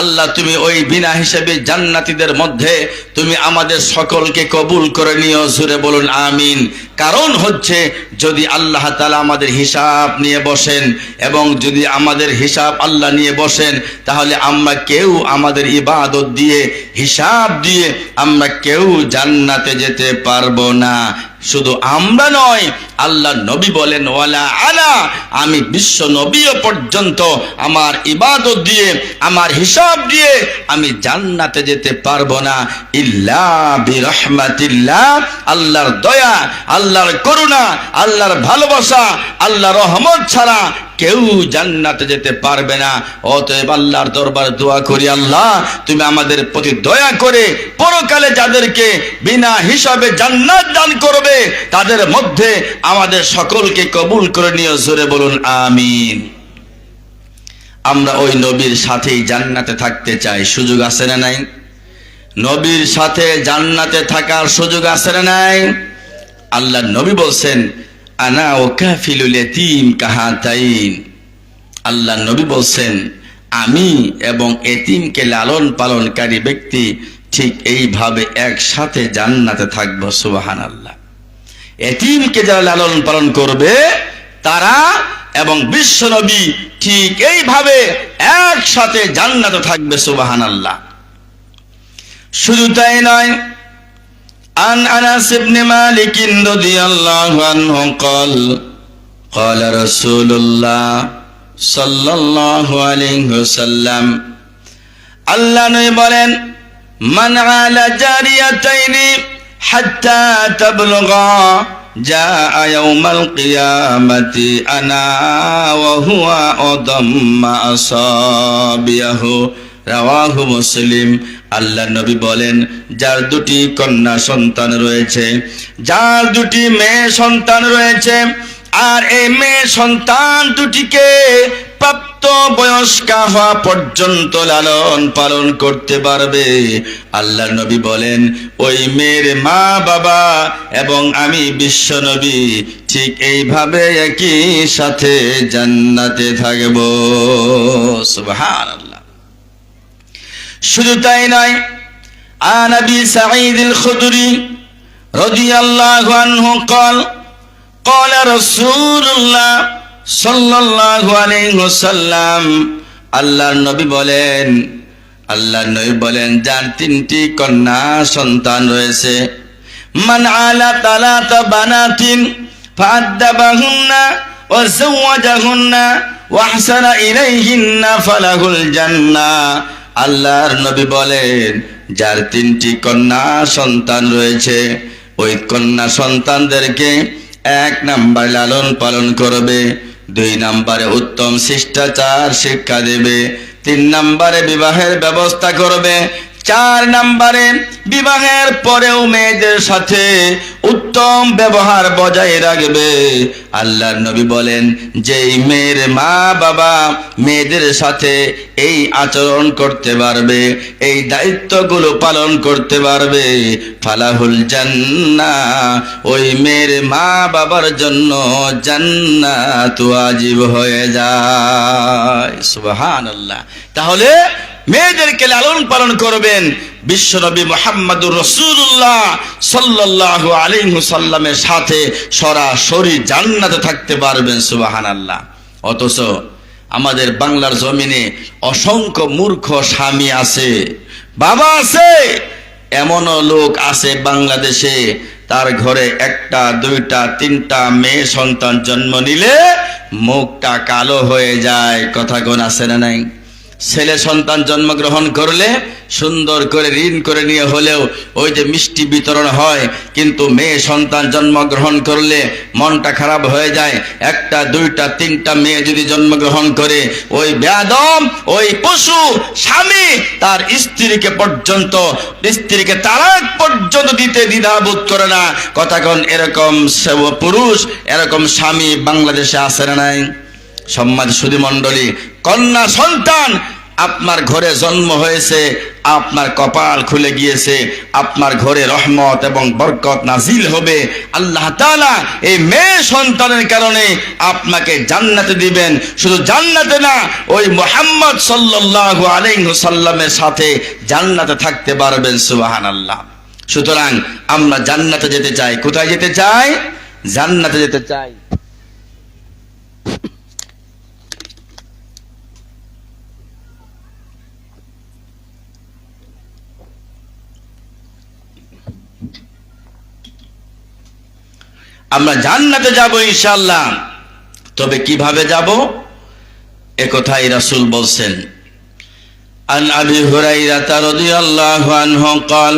আল্লাহ তুমি ওই বিনা হিসাবে জান্নাতীদের মধ্যে তুমি আমাদের সকলকে কবুল করে নিও। জোরে বলুন আমিন। কারণ হচ্ছে যদি আল্লাহ তাআলা আমাদের হিসাব নিয়ে বসেন এবং যদি আমাদের হিসাব আল্লাহ নিয়ে বসেন, তাহলে আমরা কেউ আমাদের ইবাদত দিয়ে হিসাব দিয়ে আমরা কেউ জান্নাতে যেতে পারবো না। শুধু আমরা নয়, আল্লাহ নবী বলেন ওয়ালা আনা, আমি বিশ্ব নবীও পর্যন্ত আমার ইবাদত দিয়ে আমার হিসাব দিয়ে আমি জান্নাতে যেতে পারবো না ইল্লা বিরহমাতিল্লাহ। আল্লাহর দয়া, আল্লাহর করুণা, আল্লাহর ভালোবাসা, আল্লাহর রহমত ছাড়া কেউ জান্নাতে যেতে পারবে না। অতএব আল্লাহর দরবারে দোয়া করি, আল্লাহ তুমি আমাদের প্রতি দয়া করে পরকালে যাদেরকে বিনা হিসাবে জান্নাত দান করবে তাদের মধ্যে আমাদের সকলকে কবুল করে নিও। জোরে বলুন আমিন। আমরা ওই নবীর সাথেই জান্নাতে থাকতে চাই, সুযোগ আছে না নাই? নবীর সাথে জান্নাতে থাকার সুযোগ আছে না নাই? আল্লাহ নবী বলছেন আনা ও কাফিলুল ইয়াতীম কাহাতাইন। আল্লাহ নবী বলছেন আমি এবং এতিমকে লালন পালনকারী ব্যক্তি ঠিক এইভাবে একসাথে জান্নাতে থাকবো। সুবহানাল্লাহ। এতিমকে যারা লালন পালন করবে তারা এবং বিশ্ব নবী ঠিক এইভাবে একসাথে জান্নাতে থাকবে। সুবহানাল্লাহ। শুধু তাই নয়, عن أنس بن مالك رضي الله عنه قال قال رسول الله صلى الله عليه وسلم আল্লাহ নবী বলেন মান আলা জারিয়াতাইনি হাত্তা তাবলুগা জাআ ইয়াউমাল কিয়ামাতি আনা ওয়া হুয়া আদাম্মা আসাবিয়াহু রাওয়াহু মুসলিম। আল্লাহ নবী বলেন যার 2টি কন্যা সন্তান রয়েছে, যার 2টি মেয়ে সন্তান রয়েছে, আর এই মেয়ে সন্তান 2টিকে প্রাপ্ত বয়স্কা বাচ্চা হওয়া পর্যন্ত লালন পালন করতে পারবে। আল্লাহর নবী বলেন ওই মেয়ের মা বাবা এবং আমি বিশ্ব নবী ঠিক এইভাবে একই সাথে জান্নাতে থাকব। সুবহানাল্লাহ। শুধু তাই নয়, আন আবি সাঈদ আল খুদরি রাদিয়াল্লাহু আনহু قال قال رسول الله সাল্লাল্লাহু আলাইহি ওয়াসাল্লাম, আল্লাহর নবী বলেন যার তিনটি কন্যা সন্তান রয়েছে, মান আলা তালাতা বানাতিন ফাআদ্দাবাহুন্না ওয়া যাওয়াজাহুন্না ওয়া আহসানা ইলাইহিন্না ফালাহুল জান্নাহ। আল্লাহর নবী বলেন যার তিনটি কন্যা সন্তান রয়েছে ওই কন্যা সন্তানদেরকে 1 নাম্বার লালন পালন করবে, 2 নম্বরে উত্তম শিষ্টাচার শিক্ষা দেবে, 3 নম্বরে বিবাহের ব্যবস্থা করবে, 4 নম্বরে বিবাহের পরেও মেয়েদের সাথে উত্তম ব্যবহার বজায় রাখবে। আল্লাহর নবী বলেন যেই মেয়ের মা বাবা মেয়েদের সাথে এই আচরণ করতে পারবে, এই দায়িত্বগুলো পালন করতে পারবে, ফালাহুল জান্নাহ, ওই মেয়ের মা বাবার জন্য জান্নাত ওয়াজিব হয়ে যায়। সুবহানাল্লাহ। তাহলে মেয়েদেরকে লালন পালন করবেন, বিশ্বনবী মুহাম্মদুর রাসূলুল্লাহ সাল্লাল্লাহু আলাইহি ওয়াসাল্লামের সাথে সরাসরি জান্নাতে থাকতে পারবেন। সুবহানাল্লাহ। অথচ আমাদের বাংলার জমিনে অসংখ্য মূর্খ স্বামী আছে, বাবা আছে, এমনও লোক আছে বাংলাদেশে তার ঘরে 1টা 2টা 3টা মেয়ে সন্তান জন্ম নিলে মুখটা কালো হয়ে যায়। কথা কোন আছে না নাই? ছেলে সন্তান জন্মগ্রহণ করলে সুন্দর করে ঋণ করে নিয়ে হলেও ওই যে মিষ্টি বিতরণ হয়, কিন্তু মেয়ে সন্তান জন্মগ্রহণ করলে মনটা খারাপ হয়ে যায়। 1টা 2টা 3টা মেয়ে যদি জন্মগ্রহণ করে ওই বেয়াদম ওই পশু স্বামী তার স্ত্রীকে তালাক পর্যন্ত দিতে দ্বিধাবোধ করে না। কথা কোন এরকম পুরুষ এরকম স্বামী বাংলাদেশে আছে না নাই? সম্মানিত সুধী মণ্ডলী, কন্যা সন্তান আপনার ঘরে জন্ম হয়েছে, আপনার কপাল খুলে গিয়েছে, আপনার ঘরে রহমত এবং বরকত নাজিল হবে। আল্লাহ তাআলা এই মেয়ে সন্তানের কারণে আপনাকে জান্নাতে দিবেন। শুধু জান্নাতে না, ওই মুহাম্মদ সাল্লাল্লাহু আলাইহি ওয়াসাল্লামের সাথে জান্নাতে থাকতে পারবেন। সুবহানাল্লাহ। সুতরাং আমরা জান্নাতে যেতে চাই। কোথায় যেতে চাই? জান্নাতে যেতে চাই। আমরা জান্নাতে যাব ইনশাআল্লাহ। তবে কিভাবে যাব? একথাই রাসূল বলছেন। আন আবি হুরায়রা রাদিয়াল্লাহু আনহু قال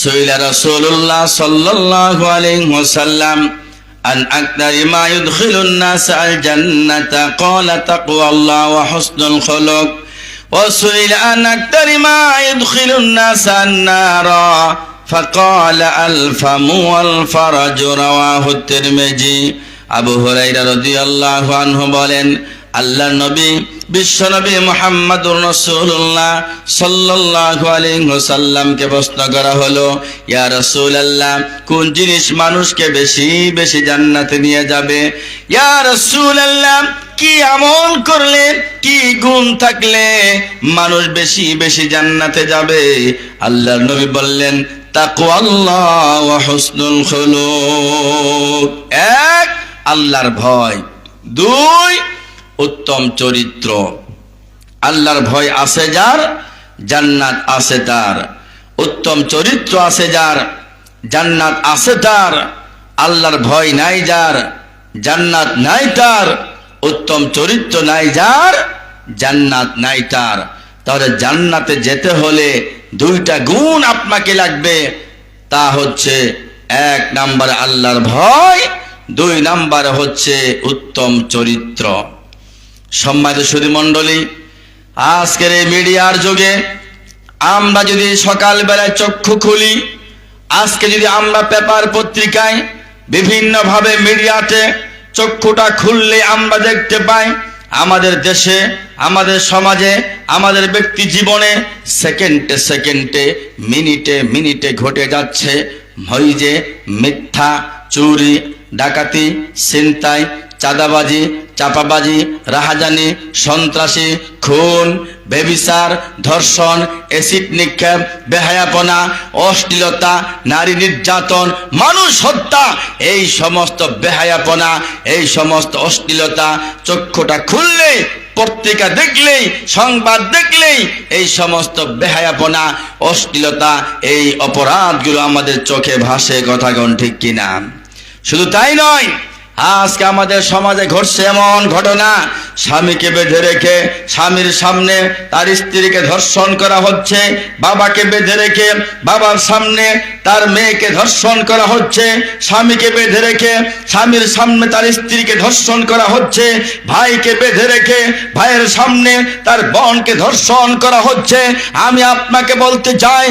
সুইলা রাসূলুল্লাহ সাল্লাল্লাহু আলাইহি ওয়াসাল্লাম আন আকতারি মা ইউদখিলুন নাস আল জান্নাতা ক্বালা তাকওয়াল্লাহ ওয়া হুসনুল খুলুক ওয়া সুইলা আন আকতারি মা ইউদখিলুন নাস আন-নারা فقال الفم والفرج رواه الترمذي। আবু হুরায়রা রাদিয়াল্লাহু আনহু বলেন আল্লাহর নবী বিশ্বনবী মুহাম্মদুর রাসূলুল্লাহ সাল্লাল্লাহু আলাইহি ওয়াসাল্লামকে প্রশ্ন করা হলো, ইয়া রাসূলুল্লাহ, কোন জিনিস মানুষকে বেশি বেশি জান্নাতে নিয়ে যাবে? ইয়া রাসূলুল্লাহ, কি আমল করলে, কি গুণ থাকলে মানুষ বেশি বেশি জান্নাতে যাবে? আল্লাহর নবী বললেন তাকওয়াল্লাহ ওয়া হুসনুল খুলুক। 1 আল্লাহর ভয়, 2 উত্তম চরিত্র। আল্লাহর ভয় আছে যার, জান্নাত আছে তার। উত্তম চরিত্র আছে যার, জান্নাত আছে তার। আল্লাহর ভয় নাই যার, জান্নাত নাই তার। উত্তম চরিত্র নাই যার, জান্নাত নাই তার। তাহলে জান্নাতে যেতে হলে 2টা গুণ আপনাকে লাগবে। তা হচ্ছে 1 নম্বরে আল্লাহর ভয়, 2 নম্বরে হচ্ছে উত্তম চরিত্র। সম্মানিত সুধী মণ্ডলী, আজকের এই মিডিয়ার যুগে আমরা যদি সকালবেলায় চক্ষু খুলি, আজকে যদি আমরা পেপার পত্রিকায় বিভিন্নভাবে মিডিয়াতে চক্ষুটা খুললে আমরা দেখতে পাই আমাদের দেশে, আমাদের সমাজে, আমাদের ব্যক্তি জীবনে সেকেন্ডে সেকেন্ডে, মিনিটে মিনিটে ঘটে যাচ্ছে হইজে, মিথ্যা, চুরি, ডাকাতি, ছিনতাই, চাঁদাবাজি, চাপাবাজি, রাহাজানি, সন্ত্রাসী, খুন, ব্যভিচার, ধর্ষণ, এসিড নিক্ষেপ, বেহায়াপনা, অশ্লীলতা, নারী নির্যাতন, মানুষ হত্যা, এই সমস্ত বেহায়াপনা, এই সমস্ত অশ্লীলতা চক্ষুটা খুললেই, পত্রিকা দেখলেই, সংবাদ দেখলেই এই সমস্ত বেহায়াপনা, অশ্লীলতা, এই অপরাধগুলো আমাদের চোখে ভাসে। কথা কোন ঠিক কিনা? শুধু তাই নয়, আজকে আমাদের সমাজে ঘটছে এমন ঘটনা, স্বামীকে বেঁধে রেখে স্বামীর সামনে তার স্ত্রীকে ধর্ষণ করা হচ্ছে, বাবাকে বেঁধে রেখে বাবার সামনে তার মেয়েকে ধর্ষণ করা হচ্ছে, স্বামীকে বেঁধে রেখে স্বামীর সামনে তার স্ত্রীকে ধর্ষণ করা হচ্ছে, ভাইকে বেঁধে রেখে ভাইয়ের সামনে তার বোনকে ধর্ষণ করা হচ্ছে। আমি আপনাকে বলতে চাই,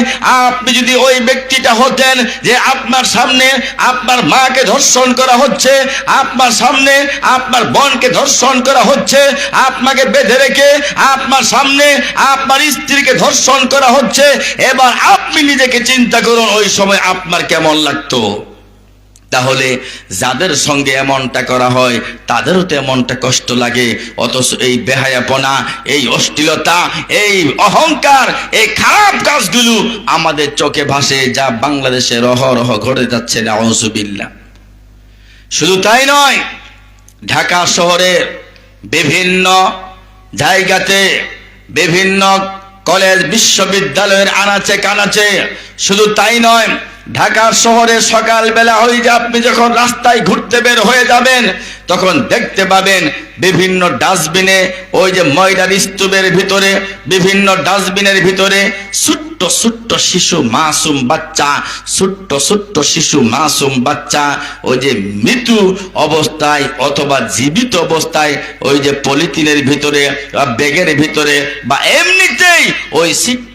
আপনি যদি ওই ব্যক্তিটা হতেন যে আপনার সামনে আপনার মাকে ধর্ষণ করা হচ্ছে, আপনার সামনে আপনার বোনকে ধর্ষণ করা হচ্ছে, আপনাকে বেঁধে রেখে আপনার সামনে আপনার স্ত্রীকে ধর্ষণ করা হচ্ছে, এবার আপনি নিজেকে চিন্তা করুন ওই সময় আপনার কেমন লাগতো। তাহলে যাদের সঙ্গে এমনটা করা হয় তাদেরও তো এমনটা কষ্ট লাগে, অথচ এই বেহায়াপনা, এই অশ্লীলতা, এই অহংকার, এই খারাপ কাজগুলো আমাদের চোখে ভাসে, যা বাংলাদেশের অহরহ ঘটে যাচ্ছে। নাউজুবিল্লাহ। শুধু তাই নয়, ঢাকা শহরের বিভিন্ন জায়গাতে, বিভিন্ন কলেজ বিশ্ববিদ্যালয়ের আনাচে কানাচে, শুধু তাই নয়, ঢাকা শহরে সকালবেলা হয়ে যে আপনি যখন রাস্তায় ঘুরতে বের হয়ে যাবেন তখন দেখতে পাবেন বিভিন্ন ডাস্টবিনে, ওই যে ময়লার স্তূপের ভিতরে, বিভিন্ন ডাস্টবিনের ভিতরে ছোট্ট ছোট্ট শিশু মাসুম বাচ্চা, ছোট্ট ছোট্ট শিশু মাসুম বাচ্চা ওই যে মৃত্যু অবস্থায় অথবা জীবিত অবস্থায় ওই যে পলিথিনের ভিতরে বা ব্যাগের ভিতরে বা এমনিতেই ওই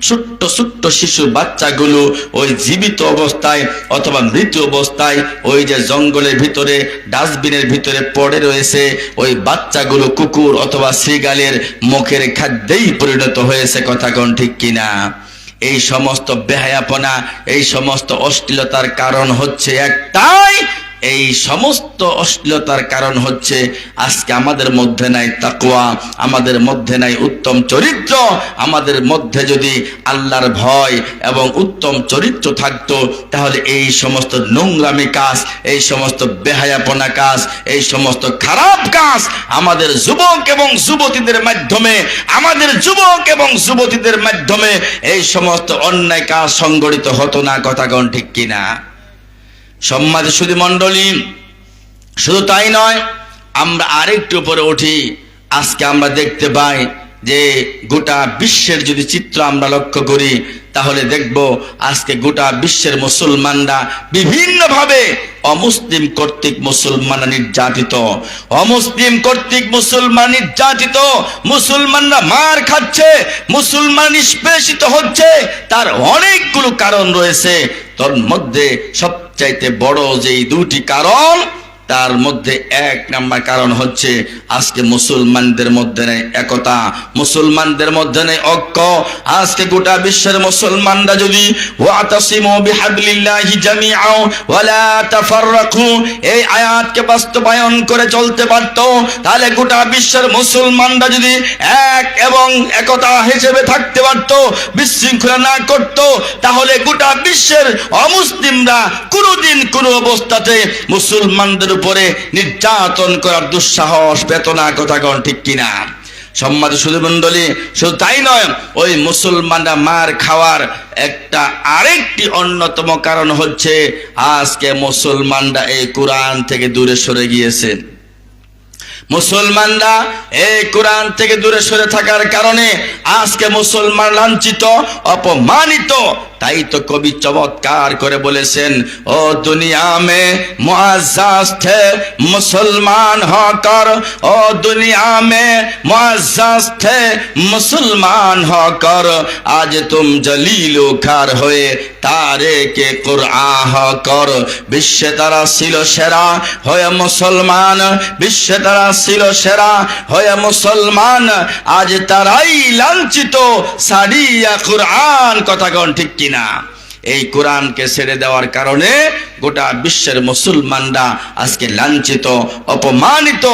ছোট্ট ছোট্ট শিশু বাচ্চাগুলো ওই জীবিত অবস্থায় অথবা মৃত অবস্থায় ওই যে জঙ্গলের ভিতরে ডাস্টবিনের ভিতরে পড়ে রয়েছে। ওই বাচ্চাগুলো কুকুর অথবা শৃগালের মুখের খাদ্যেই পরিণত হয়েছে। কথা কোন ঠিক কিনা? এই সমস্ত বেহায়াপনা, এই সমস্ত অশ্লীলতার কারণ হচ্ছে একটাই, এই সমস্ত অশ্লীলতার কারণ হচ্ছে আজকে আমাদের মধ্যে নাই তাকওয়া, আমাদের মধ্যে নাই উত্তম চরিত্র। আমাদের মধ্যে যদি আল্লাহর ভয় এবং উত্তম চরিত্র থাকতো তাহলে এই সমস্ত নোংরামি কাজ, এই সমস্ত বেহায়াপনা কাজ, এই সমস্ত খারাপ কাজ আমাদের যুবক এবং যুবতীদের মাধ্যমে, আমাদের যুবক এবং যুবতীদের মাধ্যমে এই সমস্ত অন্যায় কাজ সংগঠিত হতো না। কথা কোন ঠিক কিনা? সম্মানিত সুধী মণ্ডলী, শুধু তাই নয়, আমরা আরেকটু উপরে উঠি। আজকে আমরা দেখতে পাই যে গোটা বিশ্বের যদি চিত্র আমরা লক্ষ্য করি তাহলে দেখব আজকে গোটা বিশ্বের মুসলমানরা বিভিন্নভাবে অমুসলিম কর্তৃক মুসলমানরা নির্যাতিত, অমুসলিম কর্তৃক মুসলমান নির্যাতিত, মুসলমানরা মার খাচ্ছে, মুসলমান নিষ্পেষিত হচ্ছে। তার অনেকগুলো কারণ রয়েছে, তার মধ্যে সবচাইতে বড় যেই দুটি কারণ, তার মধ্যে এক নাম্বার কারণ হচ্ছে আজকে মুসলমানদের মধ্যে নেই একতা, মুসলমানদের মধ্যে নেই ঐক্য। আজকে গোটা বিশ্বের মুসলমানরা যদি ওয়াতাসিমু বিহাবলিল্লাহি জামিআ ওয়ালা তাফাররাকু এই আয়াতকে বাস্তবায়ন করে চলতে পারত, তাহলে গোটা বিশ্বের মুসলমানরা যদি এক এবং একতা হিসেবে থাকতে পারত, বিশৃঙ্খলা না করত, তাহলে গোটা বিশ্বের অমুসলিমরা কোনোদিন কোনো অবস্থাতে মুসলমানদের উপরে নির্যাতন করার দুঃসাহস পেত না। কথা কোন ঠিক কিনা? সম্মানিত সুধী মণ্ডলী, শুধু তাই নয়, ওই মুসলমানরা মার খাওয়ার একটা আরেকটি অন্যতম কারণ হচ্ছে আজকে মুসলমানরা এই কোরআন থেকে দূরে সরে গিয়েছেন। মুসলমানরা এই কোরআন থেকে দূরে সরে থাকার কারণে আজকে মুসলমান লাঞ্ছিত, অপমানিত। তাই তো কবি চমৎকার করে বলেছেন, ও দুনিয়া মে মুআজ্জাজ থে মুসলমান হকর, ও দুনিয়া মে মুআজ্জাজ থে মুসলমান হকর, আজ তুম জলিল খার হয়ে তারেকে কুরআন হকর। বিশ্বে তারা ছিল সেরা হয়ে মুসলমান, বিশ্বে তারা ছিল সেরা হয়ে মুসলমান, আজ তারাই লাঞ্ছিত সারিয়া কুরআন। কথা কোন ঠিক কিনা? এই কোরআনকে ছেড়ে দেওয়ার কারণে গোটা বিশ্বের মুসলমানরা আজকে লাঞ্ছিত, অপমানিত,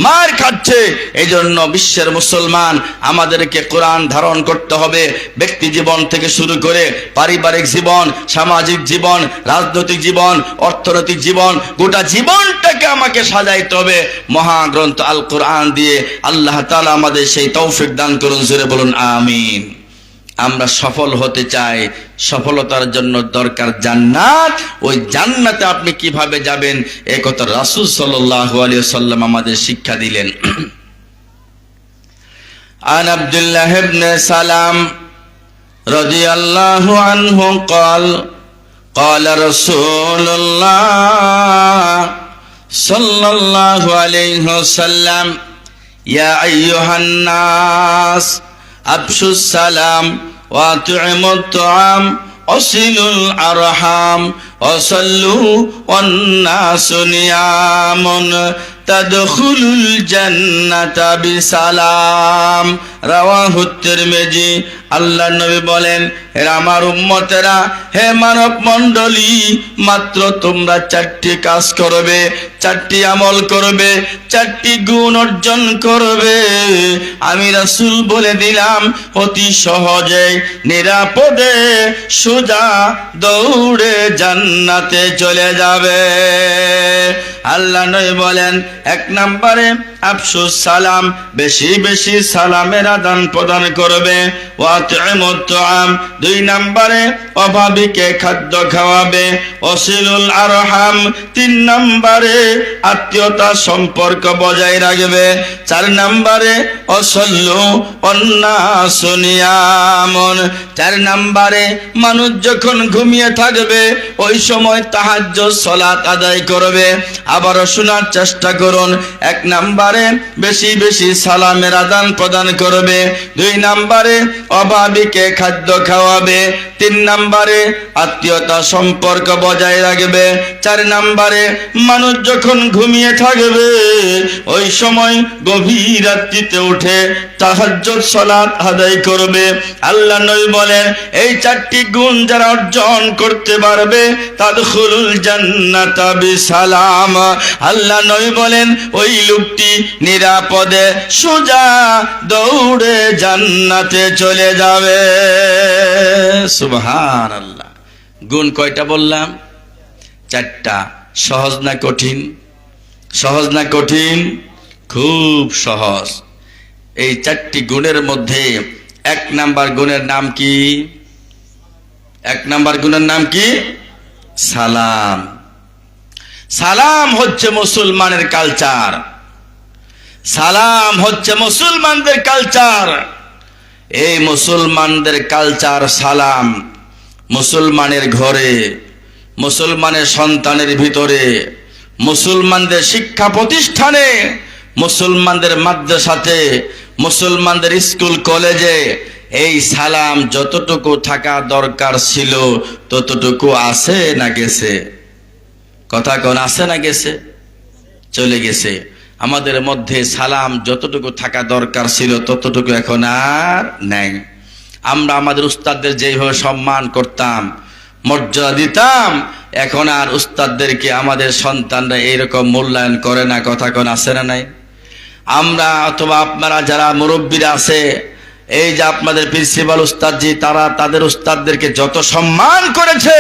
মার খাচ্ছে। এই জন্য বিশ্বের মুসলমান আমাদেরকে কোরআন ধারণ করতে হবে। ব্যক্তি জীবন থেকে শুরু করে পারিবারিক জীবন, সামাজিক জীবন, রাজনৈতিক জীবন, অর্থনৈতিক জীবন, গোটা জীবনটাকে আমাকে সাজাইতে হবে মহাগ্রন্থ আল কোরআন দিয়ে। আল্লাহ তাআলা আমাদের সেই তৌফিক দান করুন, জোরে বলুন আমিন। আমরা সফল হতে চাই, সফলতার জন্য দরকার জান্নাত। ওই জান্নাতে আপনি কিভাবে যাবেন এ কথা রাসূল সাল্লাল্লাহু আলাইহি ওয়াসাল্লাম আমাদের শিক্ষা দিলেন। আন আব্দুল্লাহ ইবনে সালাম রাদিয়াল্লাহু আনহু قال قال رسول الله صلى الله عليه وسلم يا أيها الناس أفشوا السلام وأطعموا الطعام وصلوا الأرحام وصلوا والناس نيام তাদখুলুল জান্নাতা বিসালাম। রাওয়াহু তিরমিজি। আল্লাহ নবী বলেন, হে আমার উম্মতেরা, হে মানব মণ্ডলী, মাত্র তোমরা 4টি কাজ করবে, 4টি আমল করবে, 4টি গুণ অর্জন করবে। আমি রাসূল বলে দিলাম, অতি সহজে নিরাপদে সোজা দৌড়ে জান্নাতে চলে যাবে। আল্লাহ নবী বলেন, 1 নম্বরে আফসুস সালাম, বেশি বেশি সালামের আদান প্রদান করবে। ওয়াতিমুত তুআম, 2 নম্বরে অভাবীকে খাদ্য খাওয়াবে। ওয়াসিলুল আরহাম, 3 নম্বরে আত্মীয়তা সম্পর্ক বজায় রাখবে। 4 নম্বরে ওয়াসাল্লু ওয়ান্নাসু নিয়ামুন, 4 নম্বরে মানুষ যখন ঘুমিয়ে থাকবে ওই সময় তাহাজ্জুদ সালাত আদায় করবে। আবারও শোনার চেষ্টা করুন। 1 নম্বরে বেশি বেশি সালামের আদান প্রদান করবে। 2 নম্বরে অভাবীকে খাদ্য খাওয়াবে। 3 নম্বরে আত্মীয়তা সম্পর্ক বজায় রাখবে। 4 নম্বরে মানুষ যখন ঘুমিয়ে থাকবে ওই সময় গভীর রাত্রিতে উঠে তাহাজ্জুদ সালাত আদায় করবে। আল্লাহ নবী বলেন, এই 4টি গুণ যারা অর্জন করতে পারবে তাদখুলুল জান্নাতা বিসালাম। আল্লাহ নবী বলেন, ওই লোকটি নিরাপদে সোজা দৌড়ে জান্নাতে চলে যাবে। সুবহানাল্লাহ। গুণ কয়টা বললাম? 4টা। সহজ না কঠিন? সহজ না কঠিন? খুব সহজ। এই 4টি গুণের মধ্যে 1 নাম্বার গুণের নাম কি? 1 নাম্বার গুণের নাম কি? সালাম। সালাম হচ্ছে মুসলমানের কালচার। সালাম হচ্ছে মুসলমানদের কালচার। এই মুসলমানদের কালচার সালাম মুসলমানের ঘরে, মুসলমানের সন্তানের ভিতরে, মুসলমানদের শিক্ষা প্রতিষ্ঠানে, মুসলমানদের মাদ্রাসাতে, মুসলমানদের স্কুল কলেজে এই সালাম যতটুকু থাকা দরকার ছিল ততটুকু আছে না গেছে? কথা কোন আছে না গেছে? চলে গেছে। আমাদের মধ্যে সালাম যতটুকু থাকা দরকার ছিল ততটুকু এখন আর নাই। আমরা আমাদের উস্তাদদের যেভাবে সম্মান করতাম, মর্যাদা দিতাম, এখন আর উস্তাদদেরকে আমাদের সন্তানরা এইরকম মূল্যায়ন করে না। কথা কোন আছে না নাই? আমরা অথবা আপনারা যারা মুরব্বীরা আছে, এই যে আপনাদের প্রিন্সিপাল উস্তাদজি, তারা তাদের উস্তাদদেরকে যত সম্মান করেছে,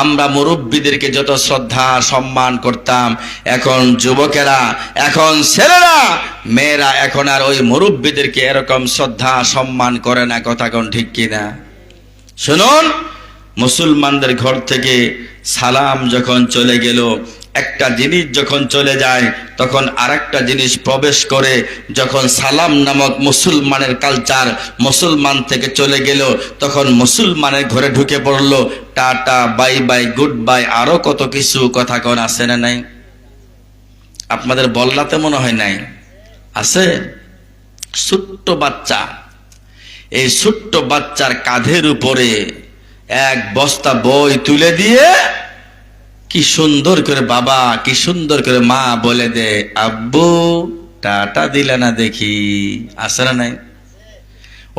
আমরা মুরব্বীদেরকে যত শ্রদ্ধা সম্মান করতাম, এখন যুবকেরা, এখন ছেলেরা, মেয়েরা এখন আর ওই মুরব্বীদেরকে এরকম শ্রদ্ধা সম্মান করে না। কথা কোন ঠিক কিনা? শুনুন, মুসলমানদের ঘর থেকে সালাম যখন চলে গেল, একটা জিনিস যখন চলে যায় তখন আরেকটা জিনিস প্রবেশ করে। যখন সালাম নামক মুসলমানের কালচার মুসলমান থেকে চলে গেল, তখন মুসলমানের ঘরে ঢুকে পড়লো tata, bye bye, good bye, আরো কত কিছু কথা কোন আছে না নাই? আপনাদের বল্লাতে মনে হয় নাই? আছে। ছোট্ট বাচ্চা, এই ছোট্ট বাচ্চার কাঁধের উপরে এক বস্তা বই তুলে দিয়ে কি সুন্দর করে বাবা, কি সুন্দর করে মা বলে দে, আব্বু টাটা দিলে না দেখি। আছে না নাই?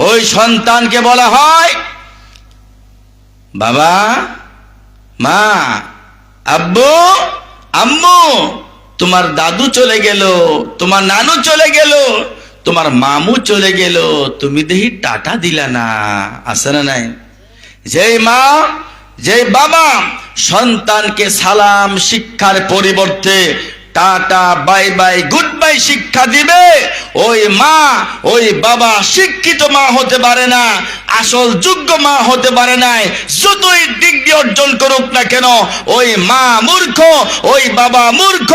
ওই সন্তানকে বলা হয় বাবা, মা, আব্বু, আম্মু, তোমার দাদু চলে গেল, তোমার নানু চলে গেল, তোমার মামু চলে গেল, তুমি দেখি টাটা দিলা না। আছে না নাই? যেই মা, যেই বাবা সন্তানকে সালাম শিক্ষার পরিবর্তে tata, bye bye, good bye শিক্ষা দিবে, ওই মা, ওই বাবা শিক্ষিত মা হতে পারে না, আসল যোগ্য মা হতে পারে নাই। যতই ডিগ্রি অর্জন করুক না কেন, ওই মা মূর্খ, ওই বাবা মূর্খ,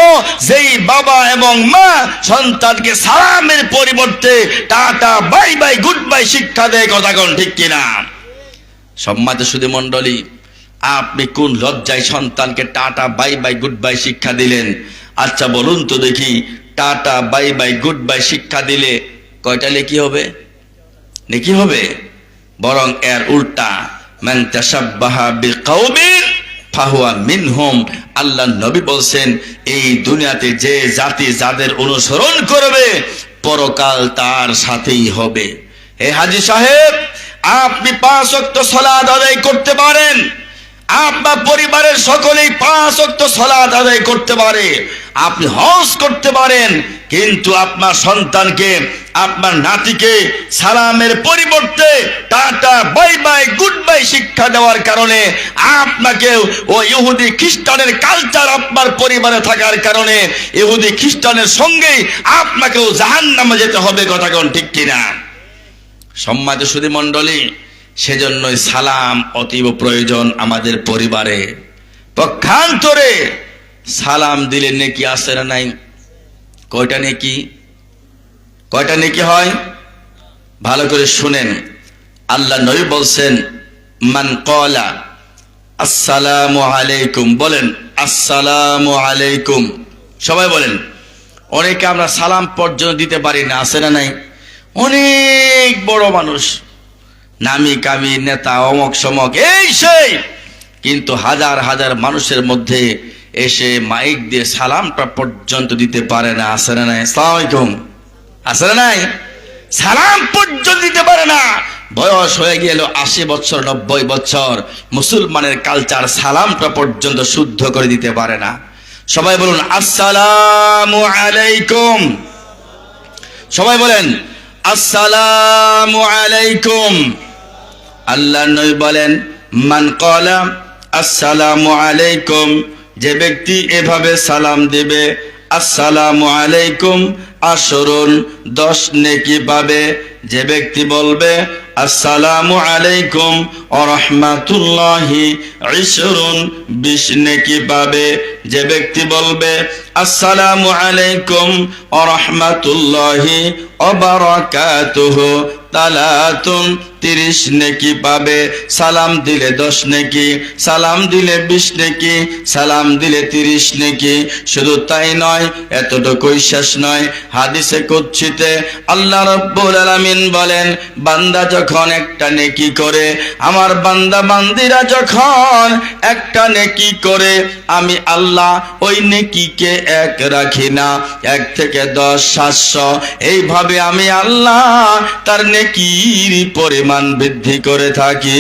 যেই বাবা এবং মা সন্তানকে সালামের পরিবর্তে tata, bye bye, good bye শিক্ষা দেয়। কথা কোন ঠিক কিনা? সম্মানিত সুধী মণ্ডলী, আপনি কোন লজ্জায় সন্তানকে tata, bye bye, good bye শিক্ষা দিলেন? আচ্ছা বলুন তো দেখি, tata, bye bye, good bye শিক্ষা দিলে কয়টা নেকি হবে? নেকি হবে? বরং এর উল্টা, মান তাশাব্বাহা বিকাউমিন ফাহুয়া মিনহুম। আল্লাহ নবী বলছেন, এই দুনিয়াতে যে জাতি যাদের অনুসরণ করবে পরকাল তার সাথেই হবে। হে হাজী সাহেব, আপনি 5 ওয়াক্ত সালাত আদায় করতে পারেন, আপনার পরিবারের সকলেই 5 ওয়াক্ত সালাত আদায় করতে পারে, আপনি হজ করতে পারেন, কিন্তু আপনার সন্তানকে, আপনার নাতিকে সালামের পরিবর্তে tata, bye bye, good bye শিক্ষা দেওয়ার কারণে আপনাকে ও ইহুদি খ্রিস্টানের কালচার আপনার পরিবারে থাকার কারণে ইহুদি খ্রিস্টানের সঙ্গেই আপনাকেও জাহান্নামে যেতে হবে। কথা কোন ঠিক কিনা? সম্মানিত সুধী মণ্ডলী, সেজন্যই সালাম অতীব প্রয়োজন আমাদের পরিবারে। পক্ষান্তরে সালাম দিলে নেকি আছে না নাই? কয়টা নেকি? কয়টা নেকি হয়? ভালো করে শুনেন। আল্লাহ নবী বলছেন, মান ক্বালা আসসালামু আলাইকুম, বলেন আসসালামু আলাইকুম, সবাই বলেন। অনেকে আমরা সালাম পর্যন্ত দিতে পারি না। আছে না নাই? অনেক বড় মানুষ, নামি কামি নেতা, অমক সমক, এই সেই, কিন্তু হাজার হাজার মানুষের মধ্যে এসে মাইক দিয়ে সালামটা পর্যন্ত দিতে পারে না। আছে না নাই? আসসালামু আলাইকুম, আছে না নাই? সালাম পর্যন্ত দিতে পারে না। বয়স হয়ে গেল 80 বছর, 90 বছর, মুসলমানের কালচার সালামটা পর্যন্ত শুদ্ধ করে দিতে পারে না। সবাই বলুন আসসালামু আলাইকুম, সবাই বলেন আসসালামু আলাইকুম। আল্লাহ নবী বলেন, মান ক্বালা আসসালামু আলাইকুম, যে ব্যক্তি এভাবে সালাম দিবে, আসসালামু আলাইকুম আশরুন, 10 নেকি পাবে। যে ব্যক্তি বলবে আসসালামু আলাইকুম ওয়া রাহমাতুল্লাহি 20, 20 নেকি পাবে। যে ব্যক্তি বলবে আসসালামু আলাইকুম ওয়া রাহমাতুল্লাহি ওয়া বারাকাতুহু তালাতুন, 30 নেকি পাবে। সালাম দিলে 10 নেকি, সালাম দিলে 20 নেকি, সালাম দিলে 30 নেকি। শুধু তাই নয়, এতটুকুই শেষ নয়। হাদিসে কুদসিতে আল্লাহ রাব্বুল আলামিন বলেন, বান্দা যখন একটা নেকি করে, আমার বান্দা বান্দিরা যখন একটা নেকি করে, আমি আল্লাহ ওই নেকিকে 1 রাখি না, 1 থেকে 10, 700, এইভাবে আমি আল্লাহ তার নেকির পরিমাণ বৃদ্ধি করে থাকি।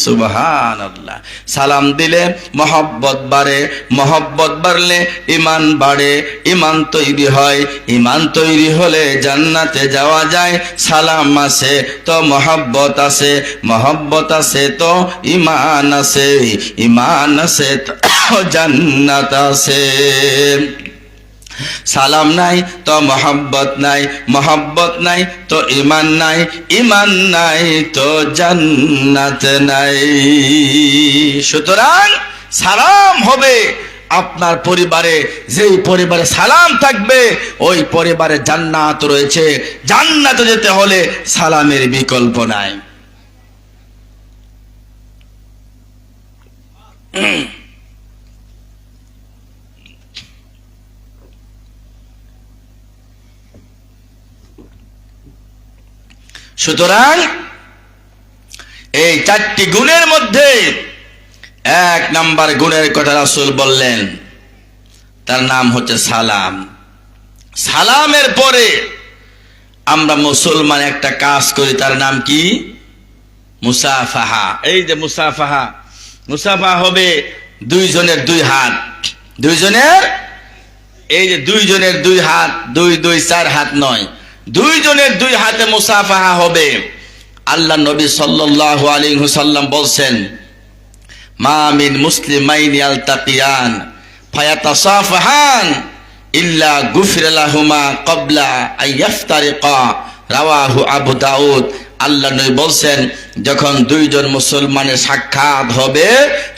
সুবহানাল্লাহ। সালাম দিলে মহব্বত বাড়ে, মহব্বত বাড়লে ঈমান বাড়ে, ঈমান তৈরি হয়, ঈমান তৈরি হলে জান্নাতে যাওয়া যায়। সালাম আছে তো মহব্বত আছে, মহব্বত আছে তো ঈমান আছে, ঈমান আছে তো জান্নাত আছে। সালাম নাই তো মহব্বত নাই, মহব্বত নাই তো ঈমান নাই, ঈমান নাই তো জান্নাত নাই। সুতরাং সালাম হবে আপনার পরিবারে যেই পরিবারে সালাম থাকবে ওই পরিবারে জান্নাত রয়েছে। জান্নাতে যেতে হলে সালামের বিকল্প নাই। সুতরাং এই চারটি গুণের মধ্যে এক নাম্বার গুণের কথা রাসূল বললেন, তার নাম হচ্ছে সালাম। সালামের পরে আমরা মুসলমান একটা কাজ করি, তার নাম কি? মুসাফাহা। এই যে মুসাফাহা, মুসাফাহা হবে দুইজনের দুই হাত, দুইজনের, এই যে দুইজনের দুই হাত, দুই দুই চার হাত নয়, দুইজনের দুই হাতে মুসাফাহা হবে। আল্লাহ নবী সাল্লাল্লাহু আলাইহি ওয়াসাল্লাম বলছেন, মা মিন মুসলিমাইনি আলতাকিয়ান ফায়াতাসাফাহান ইল্লা গুফিরা লাহুমা ক্বাবলা আইয়াফতারিকা, রাওয়াহু আবু দাউদ। আল্লাহ নবী বলছেন, যখন দুইজন মুসলমানের সাক্ষাৎ হবে,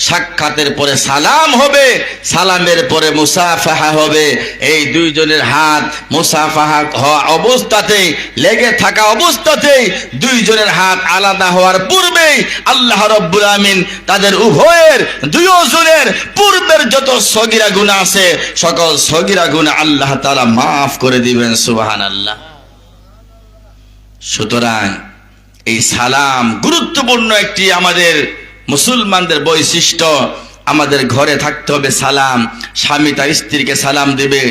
সাক্ষাতের পরে সালাম হবে, সালামের পরে মুসাফাহা হবে। এই দুইজনের হাত মুসাফাহা হওয়া অবস্থাতেই, লেগে থাকা অবস্থাতেই, দুইজনের হাত আলাদা হওয়ার পূর্বেই আল্লাহ রাব্বুল আমিন তাদের উভয়ের, দুইজনের পূর্বের যত সগীরা গুনাহ আছে সকল সগীরা গুনাহ আল্লাহ তাআলা মাফ করে দিবেন। সুবহানাল্লাহ। সুতরাং এই সালাম গুরুত্বপূর্ণ একটি আমাদের মুসলমানদের বৈশিষ্ট্য। আমাদের ঘরে থাকতে হবে সালাম। স্বামী তার স্ত্রীকে সালাম দিবে,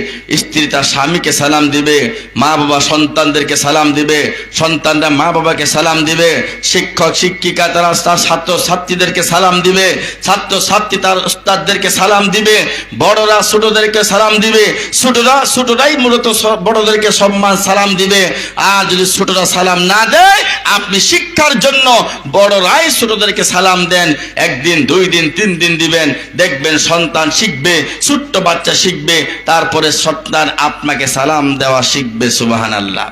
স্ত্রী তার স্বামীকে সালাম দিবে, মা বাবা সন্তানদেরকে সালাম দিবে, সন্তানরা মা বাবাকে সালাম দিবে, শিক্ষক শিক্ষিকা তারা তার ছাত্র ছাত্রীদেরকে সালাম দিবে, ছাত্র ছাত্রী তার উস্তাদদেরকে সালাম দিবে, বড়রা ছোটদেরকে সালাম দিবে, ছোটরাই মূলত বড়দেরকে সম্মান সালাম দিবে। আর যদি ছোটরা সালাম না দেয়, আপনি শিক্ষার জন্য বড়রাই ছোটদেরকে সালাম দেন। একদিন, দুই দিন, তিন দিন দিবেন, দেখবেন সন্তান শিখবে, ছোট্ট বাচ্চা শিখবে, তারপরে সন্তান আপনাকে সালাম দেওয়া শিখবে। সুবহানাল্লাহ।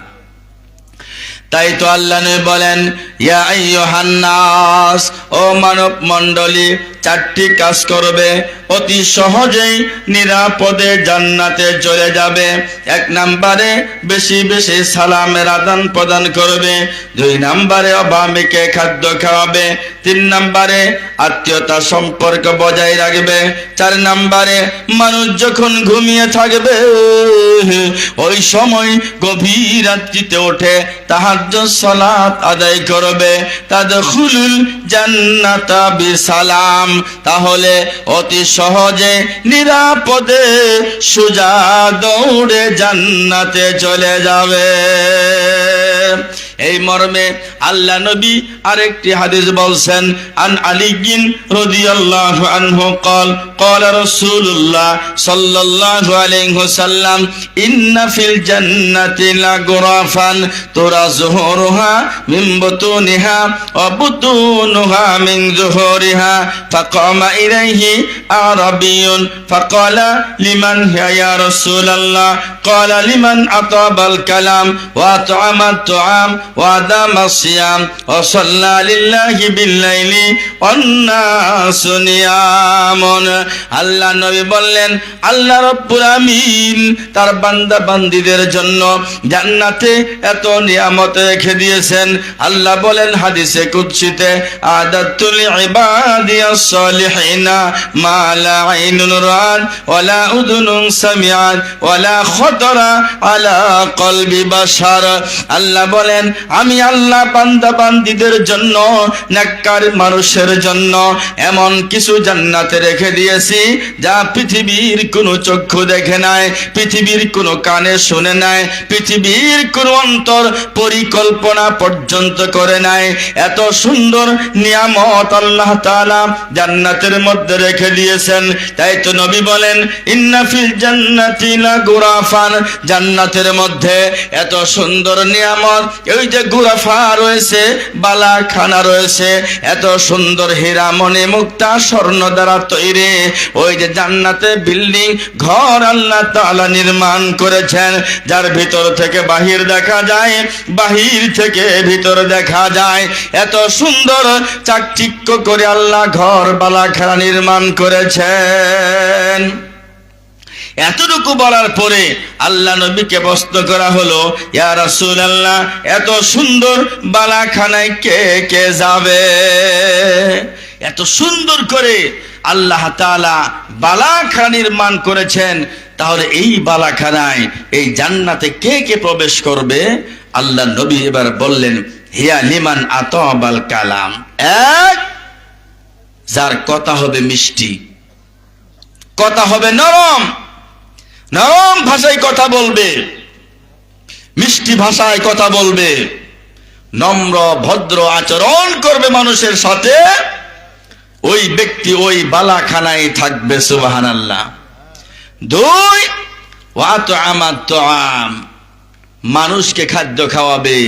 তাই তো আল্লাহ নবী বলেন, ইয়া আইয়ুহান নাস, ও মানব মণ্ডলী, চারটি কাজ করবে, অতি সহজেই নিরাপদে জান্নাতে চলে যাবে। এক নম্বরে বেশি বেশি সালামের আদান প্রদান করবে, দুই নম্বরে অভাবীকে খাদ্য খাওয়াবে, তিন নম্বরে আত্মীয়তা সম্পর্ক বজায় রাখবে, চার নম্বরে মানুষ যখন ঘুমিয়ে থাকবে ওই সময় গভীর রাত্রিতে ওঠে তাহাজ্জুদ সালাত আদায় করবে। তাদখুলুল জান্নাতা বিসালাম, তাহলে অতি সহজে নিরাপদে সোজা দৌড়ে জান্নাতে চলে যাবে। এই মর্মে আল্লাহ নবী আরেকটি হাদিস বলছেন, আন আলিয়্যিন রাদিয়াল্লাহু আনহু قال قال رسول الله صلى الله عليه وسلم إن في الجنة لغرفا ترى ظهورها من بطونها وبطونها من ظهورها فقام إليه أعرابي فقال لمن هي يا رسول الله قال لمن أطاب الكلام وأطعم الطعام وأدام الصيام وصلى لله بالليل والناس نيام। আল্লাহ নবী বললেন, আল্লাহ রাব্বুল আমিন তার বান্দা বান্দীদের জন্য জান্নাতে এত নিয়ামত রেখে দিয়েছেন। আল্লাহ বলেন হাদিসে কুদসিতে, আদাতুল ইবাদিয়াস সালিহিনা মা লা আইনুন রাআত ওয়ালা উযুনুন সামিআত ওয়ালা খাতারা আলা কলবি বাশার। আল্লাহ বলেন, আমি আল্লাহ বান্দা বান্দীদের জন্য, নেককার মানুষের জন্য এমন কিছু জান্নাতে রেখে দিয়েছি যা পৃথিবীর কোনো চক্ষু দেখে নাই, পৃথিবীর কোনো কানে শুনে নাই, পৃথিবীর কোনো অন্তর পরিকল্পনা পর্যন্ত করে নাই। এত সুন্দর নিয়ামত আল্লাহ তাআলা জান্নাতের মধ্যে রেখে দিয়েছেন। তাই তো নবী বলেন, ইন্না ফিল জান্নাতি লাগুরাফান, জান্নাতের মধ্যে এত সুন্দর নিয়ামত, ওই যে গুরাফা রয়েছে, বালাখানা রয়েছে, এত সুন্দর হীরা মণি মুক্তা স্বর্ণ দ্বারা তৈরি ওই যে জান্নাতে বিল্ডিং ঘর আল্লাহ তাআলা নির্মাণ করেছেন, যার ভিতর থেকে বাহির দেখা যায়, বাহির থেকে ভিতর দেখা যায়। এত সুন্দর চাকচিক্য করে আল্লাহ ঘর বালাখানা নির্মাণ করেছেন। এতটুকু বলার পরে আল্লাহ নবীকে প্রশ্ন করা হলো, ইয়া রাসূলুল্লাহ, এত সুন্দর বালাখানায় কে কে যাবে? এত সুন্দর করে আল্লাহ তাআলা বালাখানা নির্মাণ করেছেন, তাহলে এই বালাখানায়, এই জান্নাতে কে কে প্রবেশ করবে? আল্লাহ নবী এবার বললেন, হিয়া লিমান আতাবাল কালাম, এক, যার কথা হবে মিষ্টি, কথা হবে নরম, নরম ভাষায় কথা বলবে, মিষ্টি ভাষায় কথা বলবে, নম্র ভদ্র আচরণ করবে মানুষের সাথে, ওই ব্যক্তি ওই বালাখানায় থাকবে। সুবহানাল্লাহ। দুই, ওয়াতআমাত তুআম, মানুষকে খাদ্য খাওয়াবে।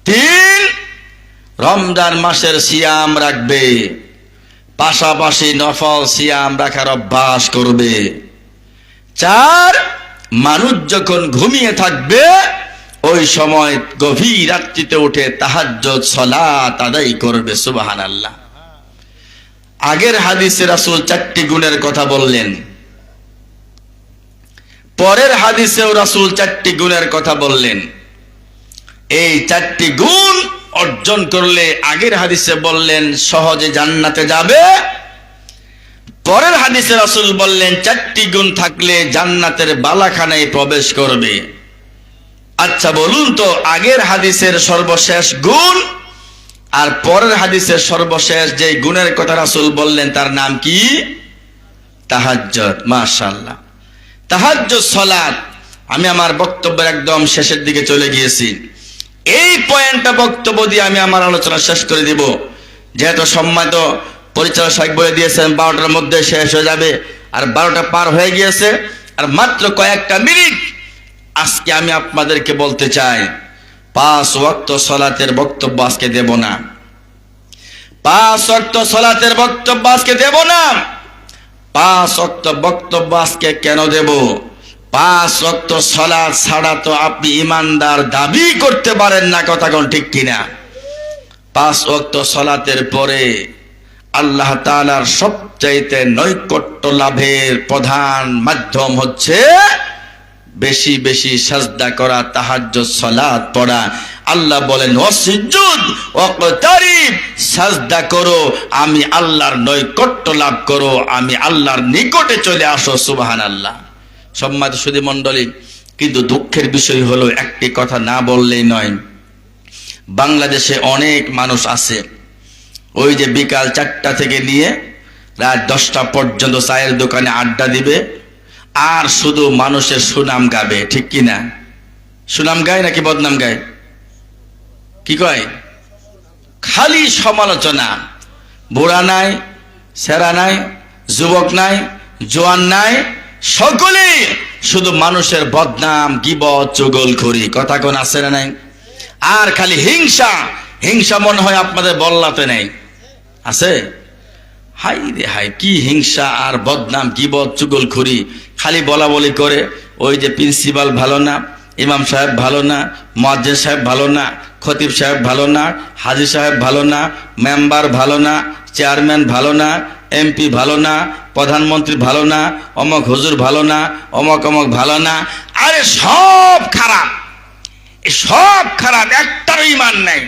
তিন, রমজান মাসের সিয়াম রাখবে, পাশাপাশি নফল সিয়াম রাখার অভ্যাস করবে। চার, মানুষ যখন ঘুমিয়ে থাকবে ওই সময় গভীর রাত্রিতে উঠে তাহাজ্জুদ সালাত আদায় করবে। সুবহানাল্লাহ। আগের হাদিসে রাসূল চারটি গুণের কথা বললেন, পরের হাদিসেও রাসূল চারটি গুণের কথা বললেন। এই চারটি গুণ অর্জন করলে আগের হাদিসে বললেন সহজে জান্নাতে যাবে, পরের হাদিসে রাসূল বললেন চারটি গুণ থাকলে জান্নাতের বালাখানায় প্রবেশ করবে। আচ্ছা বলুন তো, আগের হাদিসের সর্বশেষ গুণ আর পরের হাদিসের সর্বশেষ যে গুণের কথা রাসূল বললেন তার নাম কি? তাহাজ্জুদ। মাশাআল্লাহ। তাহাজ্জুদ সালাত। আমি আমার বক্তব্যের একদম শেষের দিকে চলে গিয়েছি। এই পয়েন্টটা বক্তব্য দিয়ে আমি আমার আলোচনা শেষ করে দিব, যেহেতু সম্মানিত পরিচালক সাহেব বলে দিয়েছেন 12টার মধ্যে শেষ হয়ে যাবে, আর 12টা পার হয়ে গিয়েছে, আর মাত্র কয়েকটা মিনিট। আজকে আমি আপনাদেরকে বলতে চাই, 5 ওয়াক্ত সালাতের বক্তব্য আজকে দেব না। 5 ওয়াক্ত সালাতের বক্তব্য আজকে দেব না। 5 ওয়াক্ত বক্তব্য আজকে কেন দেব? 5 ওয়াক্ত সালাত ছাড়া তো আপনি ইমানদার দাবি করতে পারেন না, কথা কোন ঠিক কিনা? 5 ওয়াক্ত সালাতের পরে আল্লাহ তাআলার সবচাইতে নৈকট্য লাভের প্রধান মাধ্যম হচ্ছে বেশি বেশি সাজদা করা, তাহাজ্জুদ সালাত পড়া। আল্লাহ বলেন, ওয়াসজুদ ওয়াকতারিব, সাজদা করো, আমি আল্লাহর নৈকট্য লাভ করো, আমি আল্লাহর নিকটে চলে আসো। সুবহানাল্লাহ। সম্মানিত সুধী মণ্ডলী, কিন্তু দুঃখের বিষয় হলো, একটি কথা না বললেই নয়, বাংলাদেশে অনেক মানুষ আছে ওই যে বিকাল 4টা থেকে নিয়ে রাত 10টা পর্যন্ত চায়ের দোকানে আড্ডা দিবে আর শুধু মানুষের সুনাম গাবে। ঠিক কিনা? সুনাম গায় নাকি বদনাম গায়? কি কয়? খালি সমালোচনা। বুড়া নাই, সেরা নাই, যুবক নাই, জোয়ান নাই, সকলে শুধু মানুষের বদনাম, গীবত, চুগলখড়ি, কথা কোন আছে না নাই? আর খালি হিংসা। হিংসা মনে হয় আপনাদের বল্লাতে নেই, আছে? হাই রে হাই, কি হিংসা আর বদনাম, গীবত, চুগলখড়ি, খালি বলা বলি করে। ওই যে প্রিন্সিপাল ভালো না, ইমাম সাহেব ভালো না, মুয়াজ্জিন সাহেব ভালো না, খতিব সাহেব ভালো না, হাজী সাহেব ভালো না, মেম্বার ভালো না, চেয়ারম্যান ভালো না, এমপি ভালো না, প্রধানমন্ত্রী ভালো না, অমক হুজুর ভালো না, অমক অমক ভালো না। আরে সব খারাপ, সব খারাপ, একটারও ঈমান নাই।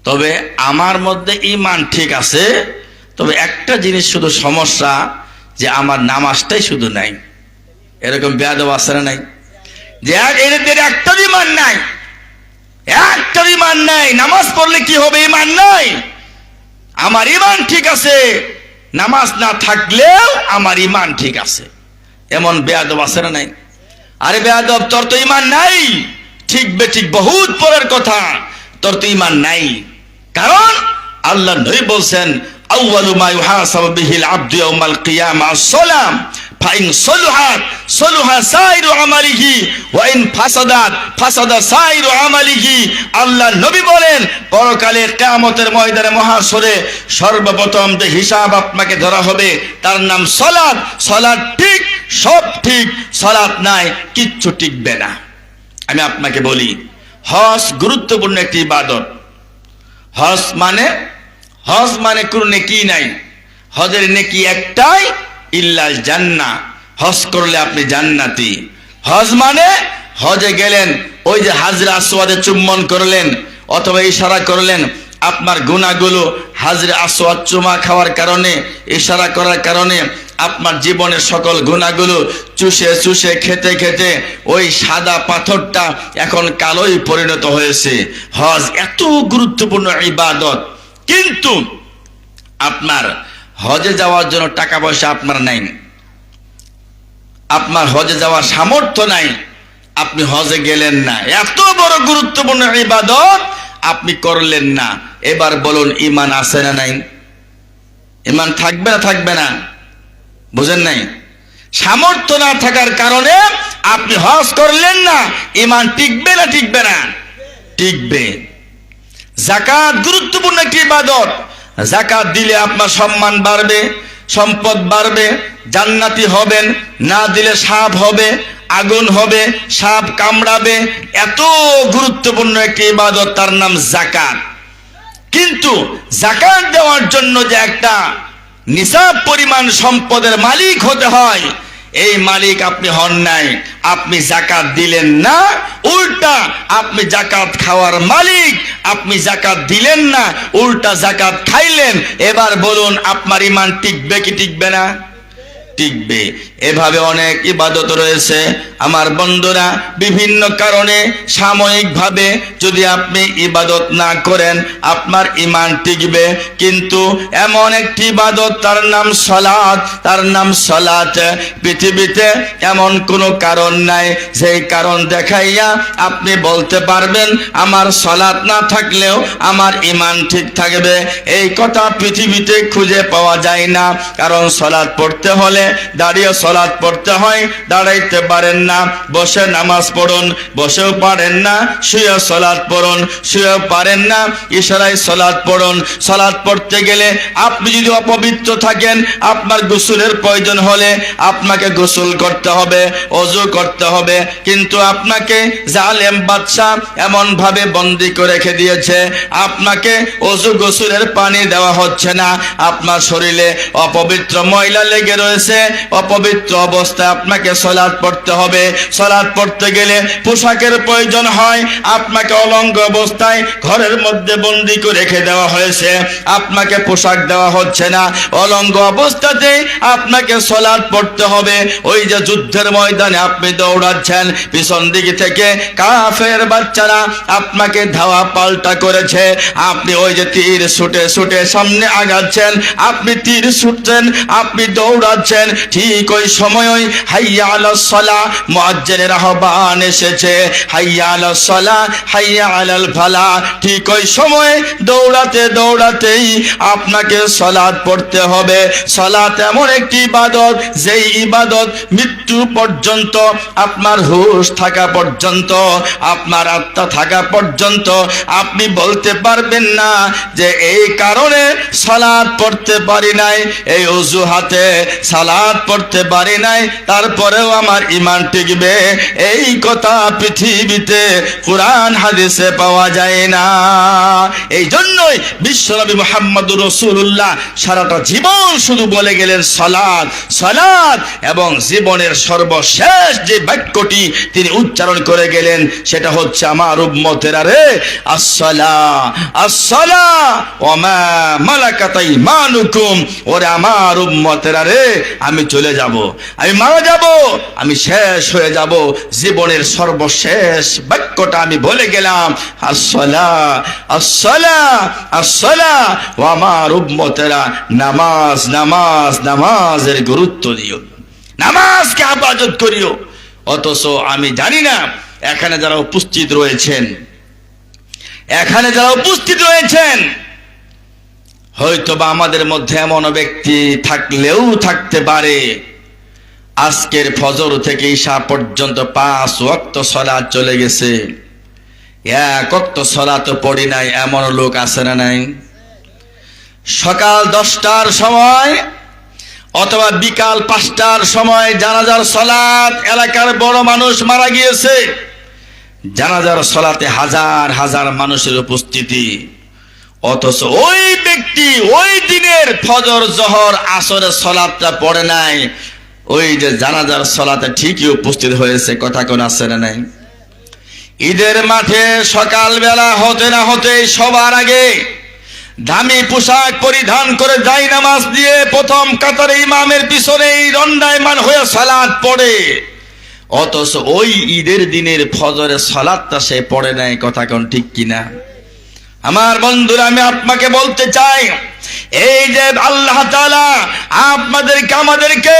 তবে আমার মধ্যে ঈমান ঠিক আছে, তবে একটা জিনিস শুধু সমস্যা, যে আমার নামাজটাই শুধু নাই। এরকম বেয়াদব আছে না নাই? যে এদের একটা ঈমান নাই, একটা ঈমান নাই। নামাজ পড়লে কি হবে? ঈমান নাই। আমার ঈমান ঠিক আছে, নামাজ না থাকলেও আমার ঈমান ঠিক আছে। এমন বেয়াদব আছে না নাই? আরে বেয়াদব, তোর তো ঈমান নাই। ঠিক বেঠিক বহুত পরের কথা, তোর তো ঈমান নাই। কারণ আল্লাহ নবী বলছেন, আউয়ালু মা ইউহাসাবু বিহিল আবদু ইয়াউমাল কিয়ামাহ আস-সালাম, ফাইন সলুহাত সলুহা সাইরু আমালিহি ওয়া ইন ফাসাদাত ফাসাদা সাইরু আমালিহি। আল্লাহ নবী বলেন, পরকালে কিয়ামতের ময়দানে মহাশরে সর্বপ্রথম যে হিসাব আপনাকে ধরা হবে তার নাম সালাত। সালাত ঠিক, সব ঠিক, সালাত নাই, কিচ্ছু টিকবে না। আমি আপনাকে বলি, হজ গুরুত্বপূর্ণ একটি ইবাদত। হজ মানে কোনো নেকি নাই। হজের নেকি একটাই, ইল্লাল জান্নাহ। হজ করলে আপনি জান্নাতি। হজ মানে হজে গেলেন, ওই যে হাজরে আসওয়াদে চুম্বন করলেন অথবা ইশারা করলেন, আপনার গুনাহগুলো হাজরে আসওয়াদ চুমা খাওয়ার কারণে, ইশারা করার কারণে আপনার জীবনের সকল গুনাহগুলো চুষে চুষে খেতে খেতে ওই সাদা পাথরটা এখন কালোই পরিণত হয়েছে। হজ এত গুরুত্বপূর্ণ ইবাদত, কিন্তু আপনার হজে যাওয়ার জন্য টাকা পয়সা আপনার নাই, আপনার হজে যাওয়ার সামর্থ্য নাই, আপনি হজে গেলেন না। এত বড় গুরুত্বপূর্ণ ইবাদত আপনি করলেন না। এবার বলুন, ঈমান আছে না নাই? ঈমান থাকবে না থাকবে না? বুঝেন নাই? সামর্থ্য না থাকার কারণে আপনি হজ করলেন না, ঈমান টিকবে না টিকবে না? টিকবে। যাকাত গুরুত্বপূর্ণ একটি ইবাদত। যাকাত দিলে আপনার সম্মান বাড়বে, সম্পদ বাড়বে, জান্নাতি হবেন। না দিলে সাপ হবে, আগুন হবে, সাপ কামড়াবে। এত গুরুত্বপূর্ণ একটি ইবাদত, তার নাম যাকাত। কিন্তু যাকাত দেওয়ার জন্য যে একটা নিসাব পরিমাণ সম্পদের মালিক হতে হয়, এই মালিক আপনি হন নাই। আপনি যাকাত দিলেন না, উল্টা আপনি যাকাত খাওয়ার মালিক। আপনি যাকাত দিলেন না, উল্টা যাকাত খাইলেন। এবার বলুন, আপনার ঈমান টিকবে কি টিকবে না? টিকবে। এভাবে অনেক ইবাদত রয়েছে আমার বন্ধুরা। বিভিন্ন কারণে সাময়িকভাবে যদি আপনি ইবাদত না করেন, আপনার ঈমান টিকবে। কিন্তু এমন একটি ইবাদত, তার নাম সালাত, তার নাম সালাত। পৃথিবীতে এমন কোনো কারণ নাই যেই কারণ দেখাইয়া আপনি বলতে পারবেন আমার সালাত না থাকলেও আমার ঈমান ঠিক থাকবে। এই কথা পৃথিবীতে খুঁজে পাওয়া যায় না। কারণ সালাত পড়তে হলে দাঁড়িয়ে সালাত পড়তে হয়, দাঁড়াইতে পারেন না। বসে নামাজ পড়ুন, বসেও পারেন না। শুয়ে সালাত পড়ুন, শুয়েও পারেন না। ইশারায় সালাত পড়ুন। সালাত পড়তে গেলে আপনি যদি অপবিত্র থাকেন, আপনার গোসলের প্রয়োজন হলে আপনাকে গোসল করতে হবে, ওযু করতে হবে। কিন্তু আপনাকে জালেম বাদশা এমন ভাবে বন্দী করে রেখে দিয়েছে, আপনাকে ওযু গোসলের পানি দেওয়া হচ্ছে না। আপনার শরীরে অপবিত্র ময়লা লেগে রয়েছে, অপবিত্র অবস্থায় আপনাকে সালাত পড়তে হবে। সালাত পড়তে গেলে পোশাকের প্রয়োজন হয়, আপনাকে অলঙ্গ অবস্থায় ঘরের মধ্যে বন্দী করে রেখে দেওয়া হয়েছে, আপনাকে পোশাক দেওয়া হচ্ছে না। অলঙ্গ অবস্থাতে আপনাকে সালাত পড়তে হবে। ওই যে যুদ্ধের ময়দানে আপনি দৌড়াচ্ছেন, পিছন দিক থেকে কাফের বাচ্চারা আপনাকে ধাওয়া পাল্টা করেছে, আপনি ওই যে তীর ছুটে ছুটে সামনে আগাচ্ছেন, আপনি তীর ছুটছেন, আপনি দৌড়াচ্ছেন। ঠিক ওই সময়ই হাইয়া আলাস সালাহ মুয়াজ্জিনের আহ্বান এসেছে, হাইয়া আলাস সালাহ হাইয়া আলাল ফালাহ। ঠিক ওই সময়ে দৌড়াতে দৌড়াতেই আপনাকে সালাত পড়তে হবে। সালাত এমন একটি ইবাদত, যেই ইবাদত মৃত্যু পর্যন্ত, আপনার হুঁশ থাকা পর্যন্ত, আপনার আত্মা থাকা পর্যন্ত আপনি বলতে পারবেন না যে এই কারণে সালাত পড়তে পারি নাই, এই অজুহাতে সালাত পড়তে পারি নাই, তারপরেও আমার ঈমান টিকবে। এই কথা পৃথিবীতে কুরআন হাদিসে পাওয়া যায় না। এই জন্যই বিশ্বনবী মুহাম্মদুর রাসূলুল্লাহ সারাটা জীবন শুধু বলে গেলেন সালাত সালাত, এবং জীবনের সর্বশেষ যে বাক্যটি তিনি উচ্চারণ করে গেলেন সেটা হচ্ছে, আমার উম্মতেরা রে, আসসালাহ আসসালাহ ওয়া মা মালাকাত আইমানুকুম। ওরে আমার উম্মতেরা রে, আমি চলে যাব, আমি মারা যাব, আমি শেষ হয়ে যাব। জীবনের সর্বশেষ বাক্যটা আমি বলে গেলাম, আসসালাহ আসসালাহ আসসালাহ। ও আমার উম্মতেরা, নামাজ নামাজ নামাজের গুরুত্ব দিও, নামাজকে হেফাজত করিও। অথচ আমি জানি না এখানে যারা উপস্থিত রয়েছেন, এখানে যারা উপস্থিত রয়েছেন, হয়তোবা আমাদের মধ্যে এমন ব্যক্তি থাকলেও থাকতে পারে, আজকের ফজর থেকে ঈশা পর্যন্ত 5 ওয়াক্ত সালাত চলে গেছে, এক ওয়াক্ত সালাত পড়ি নাই, এমন লোক আছে না নাই? সকাল 10টার সময় অথবা বিকাল 5টার সময় জানাজার সালাত, এলাকার বড় মানুষ মারা গিয়েছে, জানাজার সালাতে হাজার হাজার মানুষের উপস্থিতি, অথচ ওই ব্যক্তি ওই দিনের ফজর জোহর আসরের সালাতটা পড়ে নাই। ওই যে জানাজার সালাতে ঠিকই উপস্থিত হয়েছে, কথা কোন আছে না নাই? ঈদের মাঠে সকালবেলা হতে না হতে সবার আগে দামি পোশাক পরিধান করে যায় নামাজ দিয়ে প্রথম কাতারে ইমামের পিছনেই দণ্ডায়মান হয়ে সালাত পড়ে, অথচ ওই ঈদের দিনের ফজরের সালাতটা সে পড়ে নাই, কথা কোন ঠিক কিনা? আমার বন্ধুরা, আমি আপনাকে বলতে চাই, এই যে আল্লাহ তাআলা আমাদেরকে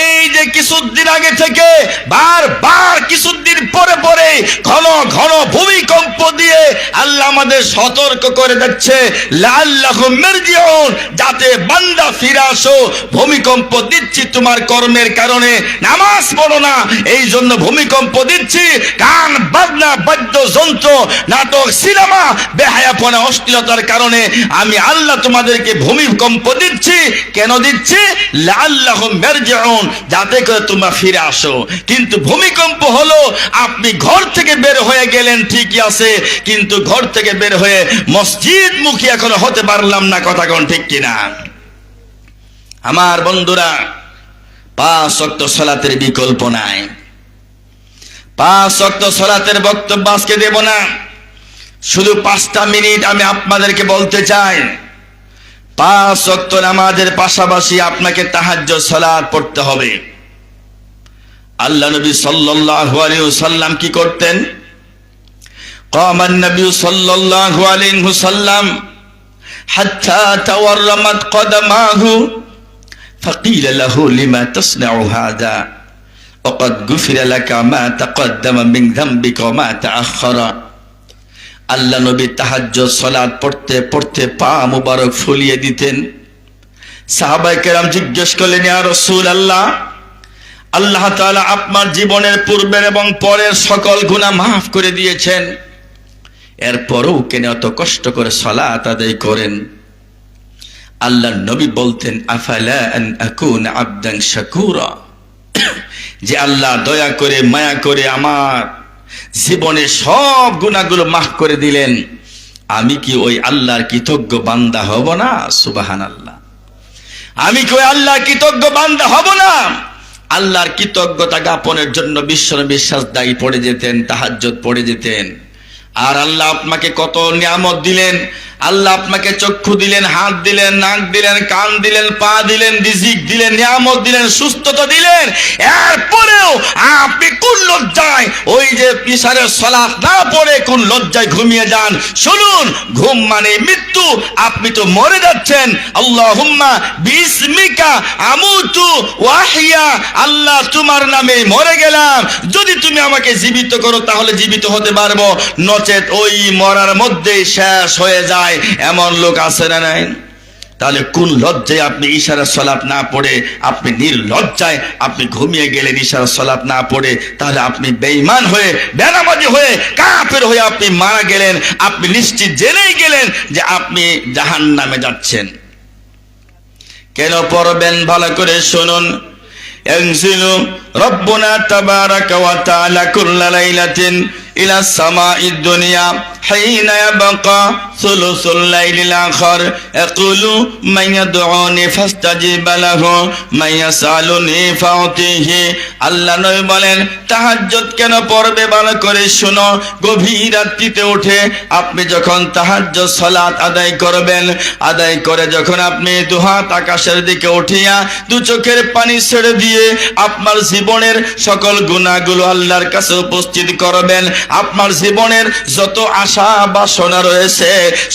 এই যে কিছুদিন আগে থেকে বারবার কিছুদিন পরে পরে ঘন ঘন ভূমিকম্প দিয়ে আল্লাহ আমাদের সতর্ক করে দিচ্ছে, লাআল্লাহুম ইয়ারজিউন, যাতে বান্দা ফিরে আসো, ভূমিকম্প দিচ্ছি তোমার কর্মের কারণে, নামাজ পড়ো না এই জন্য ভূমিকম্প দিচ্ছি, গান বাজনা বাদ্যযন্ত্র নাটক সিনেমা বেহায়াপনা অশ্লীলতার কারণে আমি আল্লাহ তোমাদেরকে ভূমিকম্প দিচ্ছি। কেন দিচ্ছি? লাআল্লাহুম ইয়ারজিউন, যাতে করে তোমরা ফিরে আসো। কিন্তু ভূমিকম্প হলো আপনি ঘর থেকে বের হয়ে গেলেন ঠিকই আছে, কিন্তু ঘর থেকে বের হয়ে মসজিদ মুখী এখনো হতে পারলাম না, কথা কোন ঠিক কিনা? আমার বন্ধুরা, 5 ওয়াক্ত সালাতের বিকল্প নাই। 5 ওয়াক্ত সালাতের বক্তব্য আজকে দেব না, শুধু 5টা মিনিট আমি আপনাদেরকে বলতে চাই। 5 ওয়াক্ত নামাজের পাশাপাশি আপনাকে তাহাজ্জুদ সালাত পড়তে হবে। আল্লাহ নবী সাল্লাল্লাহু আলাইহি ওয়াসাল্লাম কি করতেন? কামান নবী সাল্লাল্লাহু আলাইহি ওয়াসাল্লাম হাত্তা তাওয়াররামাত কদমাহু ফাকিলা লাহু লিমা তাসনাউ হাযা ওয়াকাদ গুফিরা লাকা মা তাকদ্দামা মিন যামবিকা ওয়া মা তাআখারা। আল্লাহ নবী তাহাজ্জুদ সালাত পড়তে পড়তে পা মুবারক ফুলিয়ে দিতেন। সাহাবায়ে কেরাম জিজ্ঞেস করলেন, ইয়া রাসূলুল্লাহ, আল্লাহ তাআলা আপনার জীবনের পূর্বের এবং পরের সকল গুনাহ মাফ করে দিয়েছেন, এরপরও কেন এত কষ্ট করে সালাত আদায় করেন? আল্লাহ নবী বলতেন, আফালা আন আকুনা আবদান শাকুরা, যে আল্লাহ দয়া করে মায়া করে আমার জীবনে সব গুনাহগুলো মাফ করে দিলেন, আমি কি ওই আল্লাহর কৃতজ্ঞ বান্দা হব না? সুবহানাল্লাহ, আমি কি ওই আল্লাহর কৃতজ্ঞ বান্দা হব না? আল্লাহর কৃতজ্ঞতা জ্ঞাপনের জন্য বিশ্বনবী সাজদায় পড়ে যেতেন, তাহাজ্জুদ পড়ে যেতেন। আর আল্লাহ আপনাকে কত নিয়ামত দিলেন, আল্লাহ আপনাকে চক্ষু দিলেন, হাত দিলেন, নাক দিলেন, কান দিলেন, পা দিলেন, রিজিক দিলেন, নিয়ামত দিলেন, সুস্থতা দিলেন, এরপরেও আপনি কোন লজ্জায় ওই যে ইশারের সালাত না পড়ে কোন লজ্জায় ঘুমিয়ে যান? শুনুন, ঘুম মানে মৃত্যু, আপনি তো মরে যাচ্ছেন। আল্লাহুম্মা বিসমিকা আমুতু ওয়া আহইয়া, আল্লাহ তোমার নামে মরে গেলাম, যদি তুমি আমাকে জীবিত করো তাহলে জীবিত হতে পারবো, নচেত ওই মরার মধ্যেই শেষ হয়ে যায়। এমন লোক আছে না নাই? তাহলে কোন লজ্জায় আপনি ইশারার সালাত না পড়ে, আপনি নির্লজ্জায় আপনি ঘুমিয়ে গেলেন ইশারার সালাত না পড়ে, তাহলে আপনি বেঈমান হয়ে, বেনামাজি হয়ে, কাফের হয়ে আপনি মারা গেলেন। আপনি নিশ্চিত জেনেই গেলেন যে আপনি জাহান্নামে যাচ্ছেন। কেন পড়বেন? ভালো করে শুনুন। ইয়ানজিলু রাব্বুনা তাবারাকা ওয়া তাআলা কুল্লা লাইলাতিন ইলা সামাঈদ দুনিয়া حين يبقى ثلث الليل الآخر يقول من يدعوني فاستجيب له من يسألني فأعطيه। আল্লাহ নবী বলেন, তাহাজ্জুদ কেন পড়বে? ভালো করে শুনো। গভীর রাত্রিতে উঠে আপনি যখন তাহাজ্জুদ সালাত আদায় করবেন, আদায় করে যখন আপনি দুহাত আকাশের দিকে উঠিয়া দু চোখের পানি ছেড়ে দিয়ে আপনার জীবনের সকল গুনাহগুলো আল্লাহর কাছে উপস্থিত করবেন, আপনার জীবনের যত আশা বাসনা রয়েছে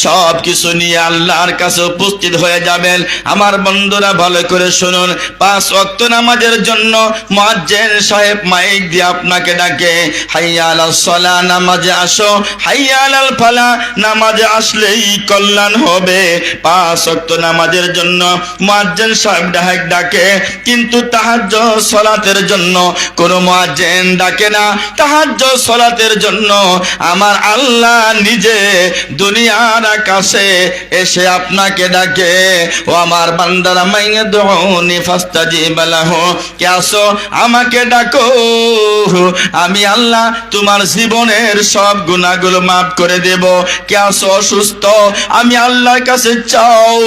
সব কিছু নিয়ে আল্লাহর কাছে উপস্থিত হয়ে যাবেন। আমার বন্ধুরা, ভালো করে শুনুন। 5 ওয়াক্ত নামাজের জন্য মুয়াজ্জিন সাহেব মাইক দিয়ে আপনাকে ডাকে, হাইয়া আলাস সালাহ, নামাজে আসো, হাইয়া আলাল ফালাহ, নামাজে আসলেই কল্যাণ হবে। 5 ওয়াক্ত নামাজের জন্য মুয়াজ্জিন সাহেব ডাকে, কিন্তু তাহাজ্জুদ সালাতের জন্য, কোন মুয়াজ্জিন ডাকে না তাহাজ্জুদ সালাতের জন্য। আমার আল্লাহ নিজে দুনিয়ার আকাশে এসে আপনাকে ডাকে, ও আমার বান্দারা মাইয়াদউনি ফাস্তাজিব লাহু, কে আসো আমাকে ডাকো, আমি আল্লাহ তোমার জীবনের সব গুনাহগুলো মাফ করে দেব। কে আসো অসুস্থ, আমি আল্লাহর কাছে চাও।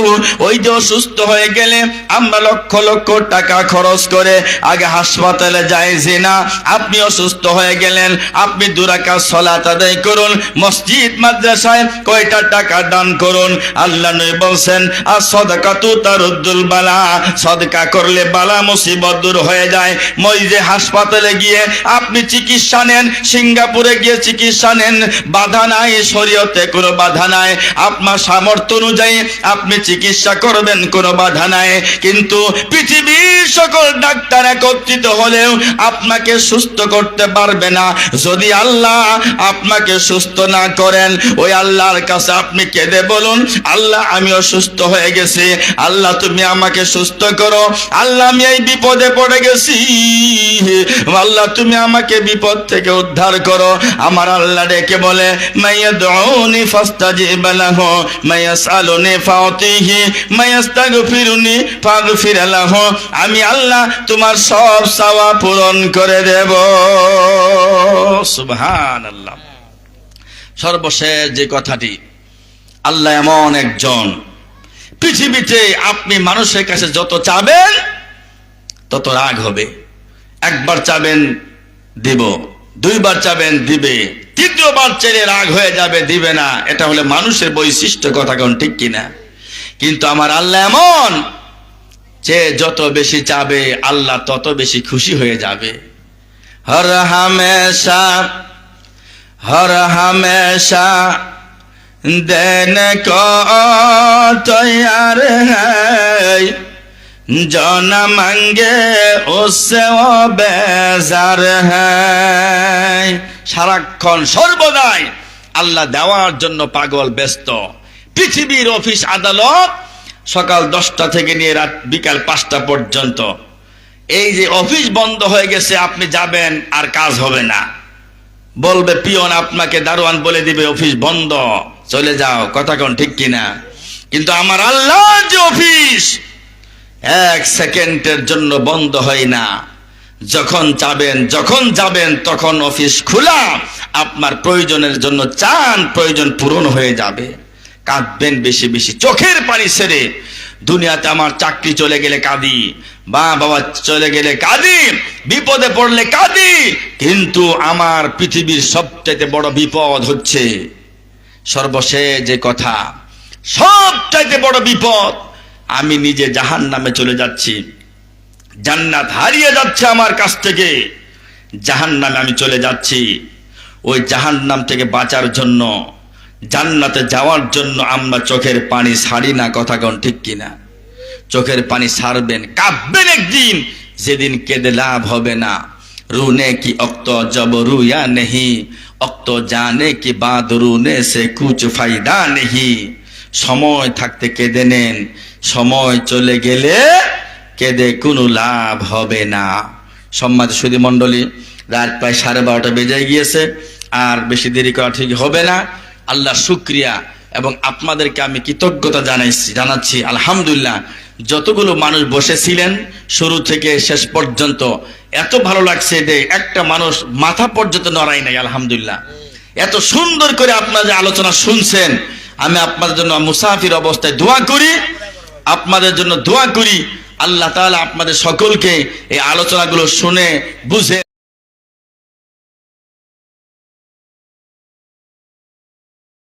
ওই যে অসুস্থ হয়ে গেলে আমরা লক্ষ লক্ষ টাকা খরচ করে আগে হাসপাতালে যাই যে না, আপনি অসুস্থ হয়ে গেলেন, আপনি 2 রাকাত সালাত আদায় করুন, মসজিদ মাদ্রাসায় কয়টা টাকা দান করুন। আল্লাহ নবী বলছেন আর সাদাকাতু তারুদ্দুল বালা, সাদকা করলে বালা মুসিবত দূর হয়ে যায়। মই যে হাসপাতালে গিয়ে আপনি চিকিৎসা নেন, সিঙ্গাপুরে গিয়ে চিকিৎসা নেন, বাধা নাই, শরীয়তে কোনো বাধা নাই, আপনার সামর্থ্য অনুযায়ী আপনি চিকিৎসা করবেন, কোনো বাধা নাই। কিন্তু পৃথিবীর সকল ডাক্তার একত্রিত হলেও আপনাকে সুস্থ করতে পারবে না যদি আল্লাহ আপনাকে সুস্থ না করেন। ওই আল্লাহর কাছে আপনি কেঁদে বলুন, আল্লাহ আমি অসুস্থ হয়ে গেছি, আল্লাহ তুমি আমাকে সুস্থ করো, আল্লাহ আমি এই বিপদে পড়ে গেছি, আল্লাহ তুমি আমাকে বিপদ থেকে উদ্ধার করো। আমার আল্লাহ ডেকে বলে মাইয়াদউনি ফাস্তাজিব লাহু, মাইয়াসআলুনি ফাউতিহি, মাইয়াস্তাগফিরুনি ফাগফির লাহু, আমি আল্লাহ তোমার সব চাওয়া পূরণ করে দেব। সুবহানাল্লাহ। সর্বশেষ যে কথাটি, আল্লাহ এমন একজন, পৃথিবীতে আপনি মানুষের কাছে যত চাবেন তত রাগ হবে। একবার চাবেন দিব, 2 বার চাবেন দিবে, 3য় বার চাইলে রাগ হয়ে যাবে, দিবে না। এটা হলে মানুষের বৈশিষ্ট্য, কথা কোন ঠিক কিনা? কিন্তু আমার আল্লাহ এমন যে যত বেশি চাবে আল্লাহ তত বেশি খুশি হয়ে যাবে। হর হামেশা দেনে কো তৈয়ার হ্যায়, জনা মাঙ্গে উসসে ও বেজার হ্যায়। সারাক্ষণ সর্বদাই আল্লাহ দেওয়ার জন্য পাগল, ব্যস্ত। পৃথিবীর অফিস আদালত সকাল 10টা থেকে নিয়ে রাত বিকাল 5টা পর্যন্ত, এই যে অফিস বন্ধ হয়ে গেছে, আপনি যাবেন আর কাজ হবে না, বলবে পিয়ন আপনাকে, দারোয়ান বলে দিবে অফিস বন্ধ, চলে যাও, কথা কোন ঠিক কিনা? কিন্তু আমার আল্লাহর যে অফিস 1 সেকেন্ডের জন্য বন্ধ হয় না। যখন চাবেন, যখন যাবেন তখন অফিস খোলা, আপনার প্রয়োজনের জন্য চান, প্রয়োজন পূরণ হয়ে যাবে। কাঁদবেন বেশি বেশি, চোখের পানি ছেড়ে। দুনিয়াতে আমার চাকরি চলে গেলে কাঁদি, বাবা চলে গেলে কাঁদি, বিপদে পড়লে কাঁদি, কিন্তু আমার পৃথিবীর সবচাইতে বড় বিপদ হচ্ছে, সর্বশেষ যে কথা, সবচাইতে বড় বিপদ, আমি নিজে জাহান্নামে চলে যাচ্ছি, জান্নাত হারিয়ে যাচ্ছে আমার কাছ থেকে, জাহান্নামে আমি চলে যাচ্ছি। ওই জাহান্নাম থেকে বাঁচার জন্য, জান্নাতে যাওয়ার জন্য আমরা চোখের পানি ছাড়ি না, কথা কোন ঠিক কিনা? চোখের পানি ছাড়বেন, কাঁদবেন একদিন, যেদিন কেঁদে লাভ হবে না। রুনে কি অক্ত জব রুয়া নেহি, অক্ত জানে কি বাদ রুনে সে কুছ ফায়দা নেহি। সময় থাকতে কেঁদে নেন, সময় চলে গেলে কেঁদে কোনো লাভ হবে না। সম্মানিত সুধী মণ্ডলী, রাত প্রায় 12:30 বেজে গিয়েছে, আর বেশি দেরি করা ঠিক হবে না। আল্লাহ শুকরিয়া এবং আপনাদেরকে আমি কৃতজ্ঞতা জানাচ্ছি। আলহামদুলিল্লাহ, যতগুলো মানুষ বসেছিলেন শুরু থেকে শেষ পর্যন্ত, এত ভালো লাগছে যে একটা মানুষ মাথা পর্যন্ত নড়াই নাই। আলহামদুলিল্লাহ, এত সুন্দর করে আপনারা আলোচনা শুনছেন। আমি আপনাদের জন্য মুসাফির অবস্থায় দোয়া করি, আপনাদের জন্য দোয়া করি। আল্লাহ তাআলা আপনাদের সকলকে এই আলোচনাগুলো শুনে বুঝে